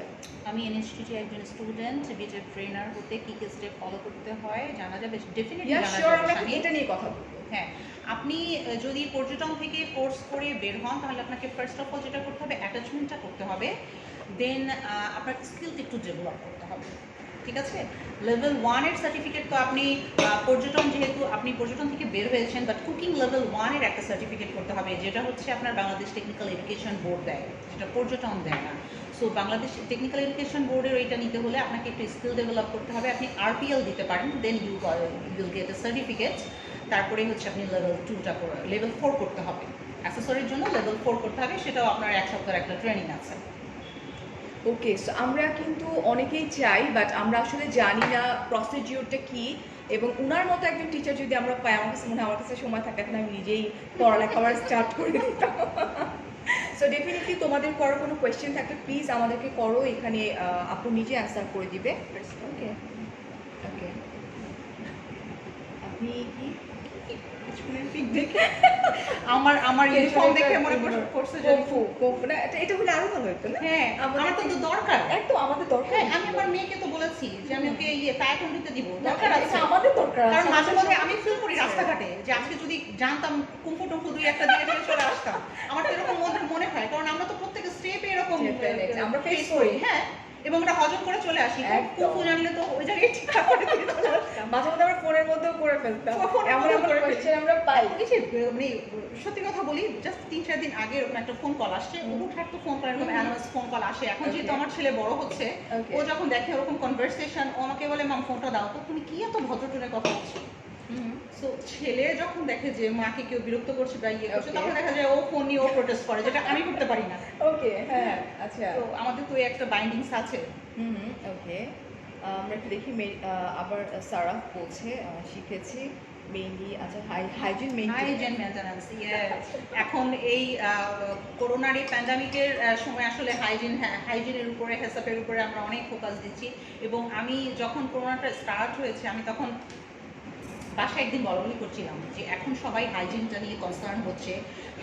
আমি ইনস্টিটিউটে একজন স্টুডেন্ট, বিজেপি ট্রেনার হতে কি কি স্টেপ ফলো করতে হয় জানা যাবে, ডেফিনেটলি ইয়া জানা শিওর, যাবে আমরা শানি। এটা নিয়ে কথা বলবো। হ্যাঁ, আপনি যদি পর্যটন থেকে কোর্স করে বের হন তাহলে আপনাকে ফার্স্ট অফ অল যেটা করতে হবে অ্যাটাচমেন্টটা করতে হবে, দেন আপনার স্কিলটা একটু ডেভেলপ করতে হবে, ঠিক আছে? লেভেল 1 এর সার্টিফিকেট তো আপনি পর্যটন, যেহেতু আপনি পর্যটন থেকে বের হয়েছেন, বাট কুকিং লেভেল 1 এর একটা সার্টিফিকেট করতে হবে, যেটা হচ্ছে আপনার বাংলাদেশ টেকনিক্যাল এডুকেশন বোর্ড দেয়, যেটা পর্যটন দেয় না। সো বাংলাদেশ টেকনিক্যাল এডুকেশন বোর্ডের এইটা নিতে হলে আপনাকে একটু স্কিল ডেভেলপ করতে হবে। আপনি RPL দিতে পারেন, then you will get a certificate. তারপরে হচ্ছে আপনি লেভেল 2টা লেভেল 4 করতে হবে। অ্যাসেসরির জন্য লেভেল 4 করতে হবে, সেটাও আপনার 1 সপ্তাহের একটা ট্রেনিং আছে। ওকে, সো আমরা কিন্তু অনেকেই চাই, বাট আমরা আসলে জানি না প্রসিডিউরটা কি, এবং উনার মতো একজন টিচার যদি আমরা পাই, আমার কাছে মনে হয় আমার কাছে সময় থাকে না, আমি নিজেই পড়ালেখা আবার স্টার্ট করে দিতাম। সো ডেফিনেটলি তোমাদের করার কোনো কোয়েশ্চেন থাকলে প্লিজ আমাদেরকে করো, এখানে আপু নিজে অ্যান্সার করে দিবে। ওকে ওকে, আপনি কি আমার ইউনিফর্ম দেখে মনে পড়ছে যে না, এটা হলে আরো ভালো হতো না? হ্যাঁ, আমার তো দরকার। একদম আমাদের দরকার। হ্যাঁ, আমি আমার মেয়েকে তো বলেছি যে আমি ওকে তাইকোন্ডোতে দিব, দরকার আছে। এটা আমাদের দরকার কারণ আছে। মাঝে মাঝে আমি ফিল করি রাস্তাঘাটে যে আজকে যদি জানতাম কুম্ফু টুম্ফু দুই একটা দিয়ে দিয়ে চলে আসতাম, আমার তো এরকম মনে হয়, কারণ আমরা তো প্রত্যেকটা স্টেপে এরকম আমরা ফেস face করি। হ্যাঁ, এবং ওটা হজম করে চলে আসি। একদম। কুম্ফু জানলে তো ওই জায়গায় ঠিকঠাক করে দিয়ে চলে আসতাম। মাঝে মধ্যে আমরা ফোনের মধ্যেও করে ফেলতাম, ফোনের এমন মধ্যেও এমন করে ফেলি। কোয়েশ্চেন আমরা পাই। এই যে মানে সত্যি কথা বলি, জাস্ট 3-4 দিন আগে এরকম একটা ফোন কল আসছে, হুটহাট তো ফোন কল, এরকম অ্যানোনিমাস ফোন কল আসে। এখন Okay. যেহেতু আমার ছেলে বড় হচ্ছে, Okay. ও যখন দেখে ওরকম কনভারসেশন, ও আমাকে বলে মাম ফোনটা দাও তো, তুমি কি এত ভদ্র টোনে কথা বলছো। সো ছেলে যখন দেখে যে মাকে কেউ বিরক্ত করছে বা ইয়ে করছে, Okay. তখন দেখা যায় ও ফোন নিয়ে ও প্রোটেস্ট করে, যেটা আমি করতে পারি না। ওকে, হ্যাঁ, আচ্ছা। তো আমাদের তো এই একটা বাইন্ডিংস আছে। ওকে, আমরা একটু দেখি আবার সারাফ বলছে শিখেছি মেইনলি, আচ্ছা হাইজিন হাইজিন মেইনটেন্যান্স, এখন এই করোনার এই প্যান্ডামিকের সময় আসলে হাইজিনের উপরে, হেসাপের উপরে আমরা অনেক ফোকাস দিচ্ছি। এবং আমি যখন করোনাটা স্টার্ট হয়েছে, আমি তখন বাসায় একদিন বলাবলি করছিলাম যে এখন সবাই হাইজিনটা নিয়ে কনসার্ন হচ্ছে,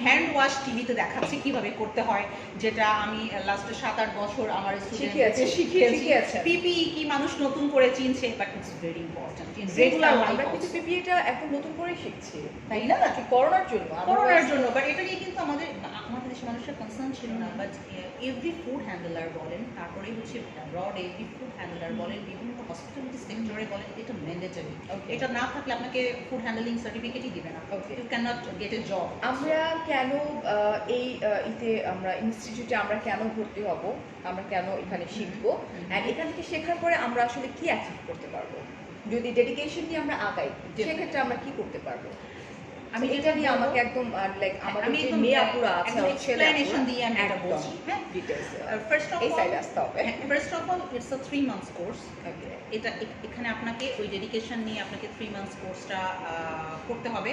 হ্যান্ড ওয়াশ টিভিতে দেখাচ্ছে কিভাবে করতে হয়, যেটা আমি লাস্টে 7-8 বছর আমার স্টুডেন্টকে শিখিয়েছি। পিপিই কি মানুষ নতুন করে চিনছে, but it's very important in regular life. আমরা কিন্তু পিপিএটা এখন নতুন করে শিখছি, তাই না? কি করোনার জন্য, করোনার জন্য, বাট এটা নিয়ে কিন্তু আমাদের দেশের মানুষের কনসার্ন ছিল না। বাট এভরি ফুড হ্যান্ডলার বলেন, তারপরে হচ্ছে ব্রড এভরি ফুড হ্যান্ডলার বলেন, বিভিন্ন হসপিটালিটি সেক্টরে বলেন, এটা ম্যান্ডেটরি। এটা না থাকলে আপনাকে ফুড হ্যান্ডলিং সার্টিফিকেটই দিবে না, you can not get a job. আমরা কেন এই আমরা ইনস্টিটিউটে আমরা কেন ভর্তি হব, আমরা কেন এখানে শিখবো, অ্যান্ড এখান থেকে শেখার পরে আমরা আসলে কি অ্যাচিভ করতে পারবো, যদি ডেডিকেশন নিয়ে আমরা আগাই, সেক্ষেত্রে আমরা কি করতে পারবো। আমি এটা নিয়ে আমাকে একদম লাইক আমাদের যে মেয়ে আপুরা আছে, এক্সপ্লেনেশন দিয়ে আমি এটা বলছি। হ্যাঁ, ডিটেইলস ফার্স্ট অফ এই সাইডে আসতে হবে। All it's a 3 months course. এটা এখানে আপনাকে ওই ডেডিকেশন নিয়ে আপনাকে 3 মান্থস কোর্সটা করতে হবে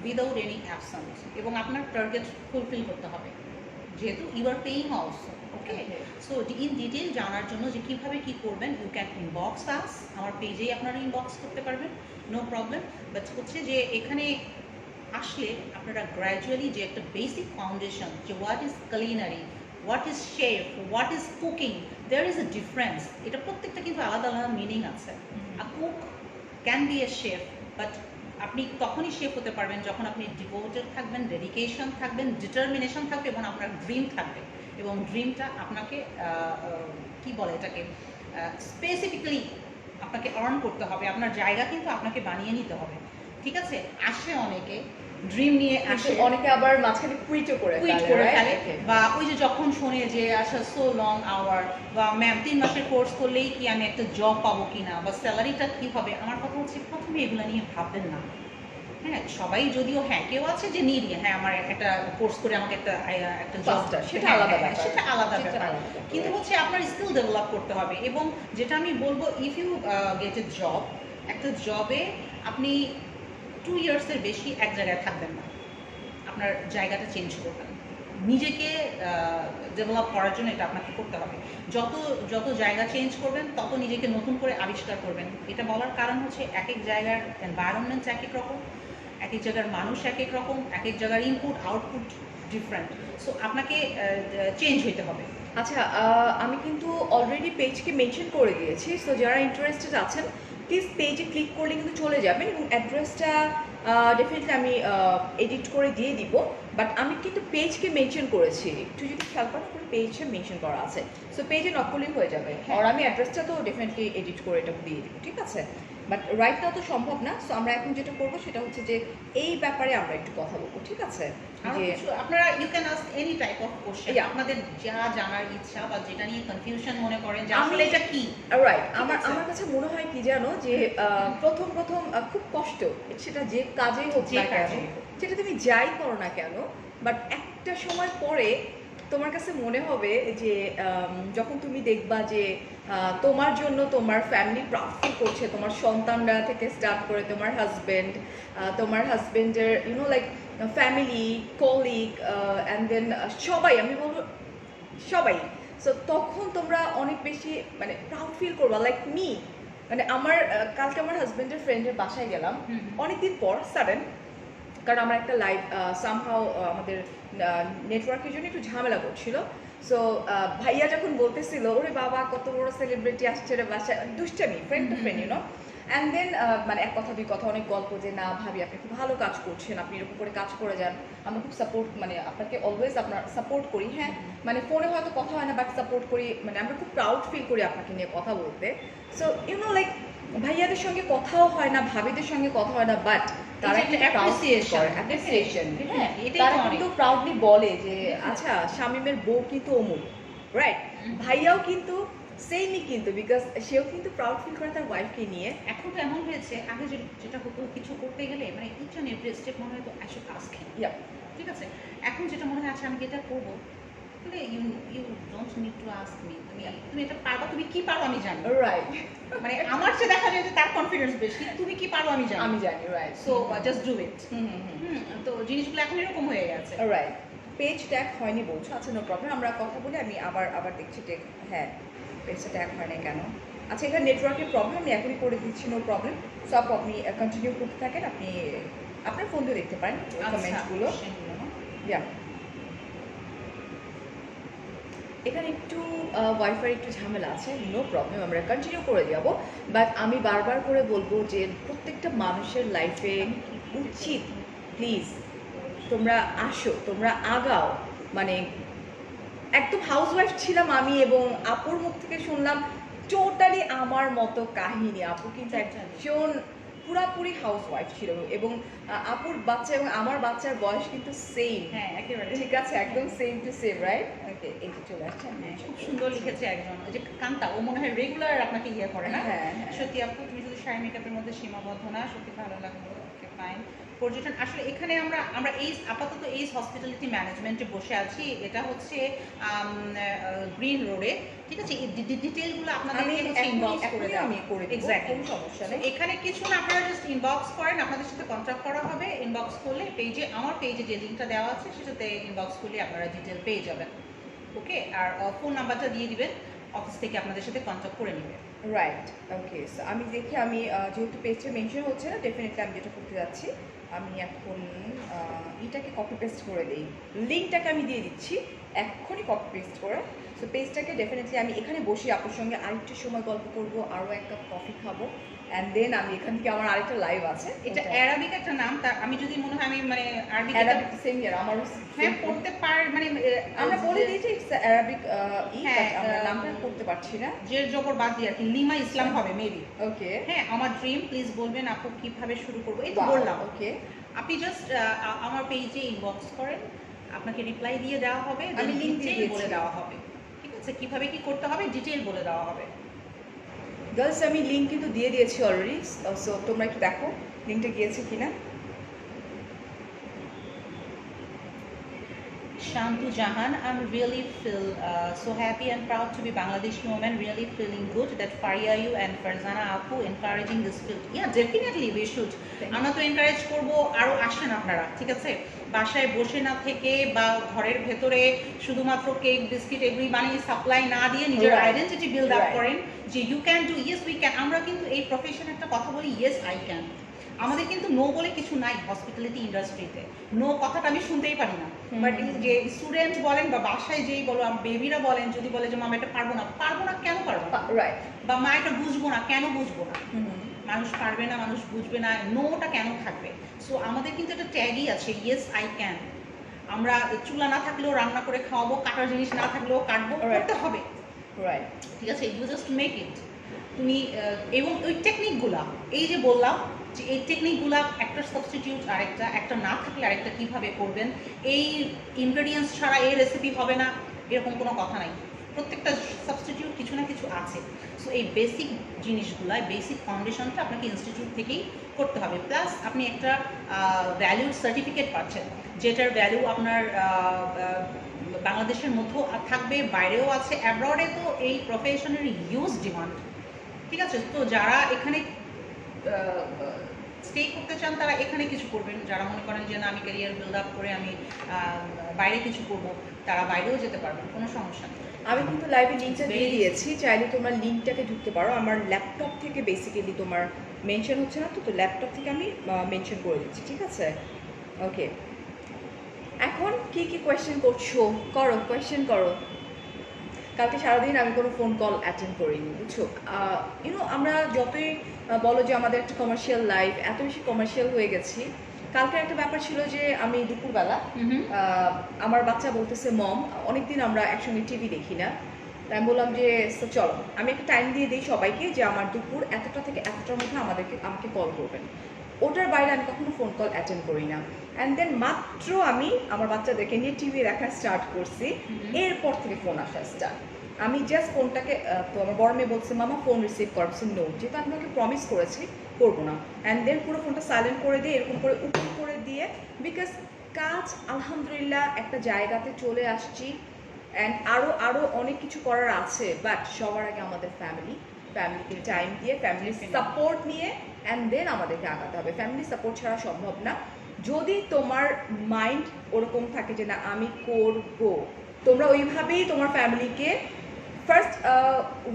উইদাউট এনি অ্যাবসেন্স, এবং আপনার টার্গেট ফুলফিল করতে হবে, যেহেতু you are paying also. Okay, so in detail জানার জন্য যে কিভাবে কি করবেন, ইউ ক্যান ইনবক্স আস, আমার পেজেই আপনারা ইনবক্স করতে পারবেন, নো প্রবলেম। বাট হচ্ছে যে এখানে আসলে আপনারা গ্র্যাজুয়ালি যে একটা বেসিক ফাউন্ডেশন, যে what is culinary, what is chef, what is cooking, there is a difference. এটা প্রত্যেকটা কিন্তু আলাদা আলাদা মিনিং আছে। A cook can be a chef, but আপনি তখনই শেফ হতে পারবেন যখন আপনি ডিভোটেড থাকবেন, ডেডিকেশন থাকবেন, ডিটারমিনেশন থাকবে, এবং আপনার ড্রিম থাকবে, এবং ড্রিমটা আপনাকে কি বলে এটাকে স্পেসিফিক্যালি আপনাকে আর্ন করতে হবে, আপনার জায়গা কিন্তু আপনাকে বানিয়ে নিতে হবে। ঠিক আছে, আসে অনেকে ড্রিম নিয়ে আসে, অনেকে আবার মাঝখানে কুইটও করে ফেলে, বা ওই যে যখন শোনে যে আচ্ছা সো লং আওয়ার, বা ম্যাম 3 মাসের কোর্স করলেই কি আমি একটা জব পাবো কিনা, বা স্যালারিটা কি হবে। আমার কথা হচ্ছে প্রথমে এগুলো নিয়ে ভাববেন না। হ্যাঁ, সবাই যদিও কেউ আছে যে নিডি, আমার একটা কোর্স করে আমাকে একটা জব, সেটা আলাদা ব্যাপার, সেটা আলাদা ব্যাপার। কিন্তু হচ্ছে আপনার স্কিল ডেভেলপ করতে হবে, এবং যেটা আমি বলবো, if you get a job, একটা জবে আপনি 2 ইয়ার্সের বেশি এক জায়গায় থাকবেন না, আপনার জায়গাটা চেঞ্জ করবেন, নিজেকে ডেভেলপ করার জন্য এটা আপনাকে করতে হবে। যত জায়গা চেঞ্জ করবেন, তত নিজেকে নতুন করে আবিষ্কার করবেন। এটা বলার কারণ হচ্ছে এক এক জায়গার এনভায়রনমেন্ট এক এক রকম, এক এক জায়গার মানুষ এক এক রকম, এক এক জায়গার ইনপুট আউটপুট ডিফারেন্ট। সো আপনাকে চেঞ্জ হইতে হবে। আচ্ছা, আমি কিন্তু অলরেডি পেজকে মেনশন করে দিয়েছি, সো যারা ইন্টারেস্টেড আছেন প্লিজ পেজে ক্লিক করলে কিন্তু চলে যাবেন, এবং অ্যাড্রেসটা ডেফিনেটলি আমি এডিট করে দিয়ে দিব, বাট আমি কিন্তু পেজকে মেনশন করেছি, একটু যদি খেয়াল করেন। পেজে মেনশন করা আছে, সো পেজে নক করলেই হয়ে যাবে। আর আমি অ্যাড্রেসটা তো ডেফিনেটলি এডিট করে এটা দিয়ে দিব, ঠিক আছে? বাট রাইট নাও তো সম্ভব না, সো আমরা এখন যেটা করবো সেটা হচ্ছে যে এই ব্যাপারে আমরা একটু কথা বলবো, ঠিক আছে? আরো যে কিছু আপনারা you can ask any type of question, Yeah. আপনাদের যা জানার ইচ্ছা বা যেটা নিয়ে কনফিউশন মনে করেন যে আমি- আসলে এটা কি। রাইট, আমার আছে? আমার কাছে মনে হয় কি জানো, যে প্রথম প্রথম খুব কষ্ট, সেটা যে কাজেই হোক যে না কেন, কাজেই হোক। সেটা তুমি যাই করো না কেন, বাট একটা সময় পরে তোমার কাছে মনে হবে যে যখন তুমি দেখবা যে তোমার জন্য তোমার ফ্যামিলি প্রাউড ফিল করছে, তোমার সন্তানরা থেকে স্টার্ট করে তোমার হাজবেন্ড, তোমার হাজবেন্ডের like family, colleague, and then সবাই, আমি বলবো সবাই, সো তখন তোমরা অনেক বেশি মানে প্রাউড ফিল করবা, লাইক মি। মানে আমার কালকে আমার হাজবেন্ডের ফ্রেন্ডের বাসায় গেলাম অনেকদিন পর সাডেন, কারণ আমরা একটা লাইভ সামহাও আমাদের নেটওয়ার্কের জন্য একটু ঝামেলা করছিল। সো ভাইয়া যখন বলতেছিল ওরে বাবা কত বড় সেলিব্রিটি আসছে রে বাসায়, দুষ্টামি, friend to friend, and then মানে এক কথা দুই কথা অনেক গল্প যে না ভাবি আপনি খুব ভালো কাজ করছেন, আপনি এরকম করে কাজ করে যান, আমরা খুব সাপোর্ট, মানে আপনাকে অলওয়েজ আপনার সাপোর্ট করি। হ্যাঁ, মানে ফোনে হয়তো কথা হয় না বাট সাপোর্ট করি, মানে আমরা খুব প্রাউড ফিল করি আপনাকে নিয়ে কথা বলতে। সো লাইক ভাইয়াদের সঙ্গে কথাও হয় না, ভাবিদের সঙ্গে কথা হয় না, বাট তারা একটা একটা appreciation, অ্যাপ্রিসিয়েশন, হ্যাঁ, এটাই তারা তো অনেক। কিন্তু প্রাউডলি বলে যে আচ্ছা শামীমের বউ কিন্তু অমুক, রাইট? ভাইয়াও কিন্তু সেমই, কিন্তু বিকজ সেও কিন্তু প্রাউড ফিল করে তার ওয়াইফকে নিয়ে। এখন তো এমন হয়েছে, আগে যেটা হতো কিছু করতে গেলে মানে ইচ অ্যান্ড এভরি স্টেপ মনে হয় তো আই শুড আস্ক হিম, ইয়া, ঠিক আছে? এখন যেটা মনে হয় আচ্ছা আমি এটা করবো, তাহলে you you don't need to ask me, তুমি এটা পারবা, তুমি কি পারো আমি জানি। রাইট, মানে আমার চেয়ে দেখা যায় যে তার কনফিডেন্স বেশি, তুমি কি পারো আমি জানি। আমি জানি, right. So just do it. তো জিনিসগুলো এখন এরকম হয়ে গেছে। রাইট, পেজ ট্যাগ হয়নি বলছো, আচ্ছা নো প্রবলেম, আমরা কথা বলি, আমি আবার দেখছি ট্যাগ, হ্যাঁ পেজটা ট্যাগ হয় না কেন। আচ্ছা এটা নেটওয়ার্কের প্রবলেম, আমি এখনই করে দিচ্ছি, নো প্রবলেম। সব আপনি কন্টিনিউ করতে থাকেন, আপনি আপনার ফোন দিয়ে দেখতে পারেন কমেন্টসগুলো। ইয়া, এখানে একটু ওয়াইফাই একটু ঝামেলা আছে, নো প্রবলেম, আমরা কন্টিনিউ করে যাব। বাট আমি বারবার করে বলবো যে প্রত্যেকটা মানুষের লাইফে উচিত প্লিজ তোমরা আসো, তোমরা আগাও। মানে একদম হাউসওয়াইফ ছিলাম আমি, এবং আপুর মুখ থেকে শুনলাম টোটালি আমার মতো কাহিনী। আপু কিন্তু একজন পুরাপুরি হাউসওয়াইফ ছিল, এবং আপুর বাচ্চা এবং আমার বাচ্চার বয়স কিন্তু সেম। হ্যাঁ একেবারে ঠিক আছে, একদম সেম টু সেম, রাইট? ওকে, এই যে চলে আসছে। হ্যাঁ, খুব সুন্দর লিখেছে একজন, ওই যে কান্তা, ও মনে হয় রেগুলার আপনাকে ইয়ে করে না। হ্যাঁ, হ্যাঁ। সত্যি আপু তুমি শুধু শাড়ি মেকআপের মধ্যে সীমাবদ্ধ না, সত্যি ভালো লাগলো, ওকে ফাইন। পর্যটন আসলে এখানে আমরা এই আপাতত এই হসপিটালিটি ম্যানেজমেন্টে বসে আছি, এটা হচ্ছে গ্রিন রোডে, ঠিক আছে? এই ডিটেইলগুলো আপনাদেরকে হচ্ছে ইনবক্স করে দেওয়া, আমি করে দেব, এক্স্যাক্টলি, কোনো সমস্যা নেই। এখানে কিছু না, আপনারা জাস্ট ইনবক্স করেন, আপনাদের সাথে কন্ট্যাক্ট করা হবে। ইনবক্স করলে পেজে, আমার পেজে যে লিঙ্কটা দেওয়া আছে সেটাতে ইনবক্স করলে আপনারা ডিটেল পেয়ে যাবেন। ওকে, আর ফোন নাম্বারটা দিয়ে দিবেন, অফিস থেকে আপনাদের সাথে কন্ট্যাক্ট করে নেবে। রাইট, ওকে। সো আমি দেখি, আমি যেহেতু পেজে মেনশন হচ্ছে না, ডেফিনেটলি আমি যেটা করতে যাচ্ছি, আমি এখন এটাকে কপি পেস্ট করে দিই, লিঙ্কটাকে আমি দিয়ে দিচ্ছি এক্ষুনি কপি পেস্ট করে। সো পেজটাকে ডেফিনেটলি আমি এখানে বসে আপনার সঙ্গে আরেকটু সময় গল্প করবো, আরও এক কাপ কফি খাবো, অ্যান্ড দেন আমি এখান থেকে আমার আরেকটা লাইভ আছে, এটা অ্যারাবিক একটা নাম, তা আমি যদি মনে হয় আমি মানে আরবি সেম ইয়ার আমারও হ্যাঁ পড়তে পার, মানে আমরা বলে দিয়েছি ইটস অ্যারাবিক, হ্যাঁ, আমরা নামটা করতে পারছি না, যে জবর বাদ দিয়ে আর কি, লিমা ইসলাম হবে মেবি। ওকে, হ্যাঁ, আমার ড্রিম, প্লিজ বলবেন আপু কিভাবে শুরু করবো, এই তো বললাম। ওকে, আপনি জাস্ট আমার পেজে ইনবক্স করেন, আপনাকে রিপ্লাই দিয়ে দেওয়া হবে, আমি লিঙ্ক দিয়ে ডিটেইল বলে দেওয়া হবে, ঠিক আছে? কিভাবে কি করতে হবে ডিটেইল বলে দেওয়া হবে। গার্লস আমি লিঙ্ক কিন্তু দিয়ে দিয়েছি অলরেডি, সো তোমরা একটু দেখো লিঙ্কটা গিয়েছে কিনা। Shantu Jahan, I'm really feel so happy and proud to be Bangladeshi woman, really feeling good that Faria you and Farzana Apu encouraging this field. Yeah, definitely we should. আমরা তো encourage করব, আরো আসেন আপনারা, ঠিক আছে? বাসায় বসে না থেকে বা ঘরের ভেতরে শুধুমাত্র কেক বিস্কিট এগুলি বানিয়ে সাপ্লাই না দিয়ে নিজের আইডেন্টিটি বিল্ড আপ করেন যে you can do, yes we can. আমরা কিন্তু এই প্রফেশনে একটা কথা বলি, ইয়েস আই ক্যান। আমাদের কিন্তু নো বলে কিছু নাই হসপিটালিটি ইন্ডাস্ট্রিতে, নো কথাটা আমি শুনতেই পারি না। বাট যে স্টুডেন্ট বলেন বা বাসায় যেই বলো, বেবিরা বলেন, যদি বলে যে মামা এটা পারবো না, কেন পারবো না? রাইট, বা মা এটা বুঝবো না, কেন বুঝবো না? মানুষ পারবে না, মানুষ বুঝবে না, নোটা কেন থাকবে? সো আমাদের কিন্তু একটা ট্যাগই আছে, ইয়েস আই ক্যান। আমরা চুলা না থাকলেও রান্না করে খাওয়াবো, কাটার জিনিস না থাকলেও কাটবো, করতে হবে, রাইট। ঠিক আছে? You just make it. তুমি এবং ওই টেকনিকগুলা, এই যে বললাম যে এই টেকনিকগুলা একটা সাবস্টিটিউট আরেকটা, একটা না থাকলে আরেকটা কিভাবে করবেন, এই ইনগ্রেডিয়েন্টস ছাড়া এই রেসিপি হবে না এরকম কোনো কথা নাই, প্রত্যেকটা সাবস্টিটিউট কিছু না কিছু আছে। সো এই বেসিক জিনিসগুলা, বেসিক ফাউন্ডেশনটা আপনাকে ইনস্টিটিউট থেকেই করতে হবে। প্লাস আপনি একটা ভ্যালুড সার্টিফিকেট পাচ্ছেন, যেটার ভ্যালু আপনার বাংলাদেশের মধ্যেও থাকবে, বাইরেও আছে, অ্যাব্রডে তো এই প্রফেশনের হিউজ ডিমান্ড, ঠিক আছে? তো যারা এখানে স্টে করতে চান তারা এখানে কিছু করবেন, যারা মনে করেন যে না আমি ক্যারিয়ার বিল্ড আপ করে আমি বাইরে কিছু করব, তারা বাইরেও যেতে পারবেন, কোনো সমস্যা নেই। আমি কিন্তু লাইভে লিঙ্কটা দিয়ে দিয়েছি, চাইলে তোমার লিঙ্কটাকে ঢুকতে পারো। আমার ল্যাপটপ থেকে বেসিক্যালি তোমার মেনশন হচ্ছে না, তো ল্যাপটপ থেকে আমি মেনশন করে দিচ্ছি, ঠিক আছে? ওকে, এখন কি কি কোয়েশ্চেন করছো? করো, কোয়েশ্চেন করো। কালকে সারাদিন আমি কোনো ফোন কল অ্যাটেন্ড করিনি, বুঝছো? আমরা যতই বলো যে আমাদের একটা কমার্শিয়াল লাইফ, এত বেশি কমার্শিয়াল হয়ে গেছি। কালকে একটা ব্যাপার ছিল যে আমি দুপুরবেলা আমার বাচ্চা বলতেছে মম, অনেকদিন আমরা একসঙ্গে টিভি দেখি না, তাই আমি বললাম যে চলো আমি একটা টাইম দিয়ে দিই সবাইকে যে আমার দুপুর এতটা থেকে এতটার মধ্যে আমাকে কল করবেন। ওটার বাইরে আমি কখনো ফোন কল অ্যাটেন্ড করি না। অ্যান্ড দেন মাত্র আমি আমার বাচ্চাদেরকে নিয়ে টিভি দেখা স্টার্ট করছি, এরপর থেকে ফোন আসা স্টার্ট। আমি জাস্ট ফোনটাকে তো আমার বড় মেয়ে বলছে মামা ফোন রিসিভ করছে, নো, যেহেতু আমি ওকে প্রমিস করেছি করবো না। অ্যান্ড দেন পুরো ফোনটা সাইলেন্ট করে দিয়ে এরকম করে উপর করে দিয়ে, বিকজ কাজ আলহামদুলিল্লাহ একটা জায়গাতে চলে আসছি, অ্যান্ড আরও অনেক কিছু করার আছে, বাট সবার আগে আমাদের ফ্যামিলিকে টাইম দিয়ে ফ্যামিলির সাপোর্ট নিয়ে অ্যান্ড দেন আমাদেরকে আগাতে হবে। ফ্যামিলি সাপোর্ট ছাড়া সম্ভব না। যদি তোমার মাইন্ড ওরকম থাকে যে না আমি করব, তোমরা ওইভাবেই তোমার ফ্যামিলিকে ফার্স্ট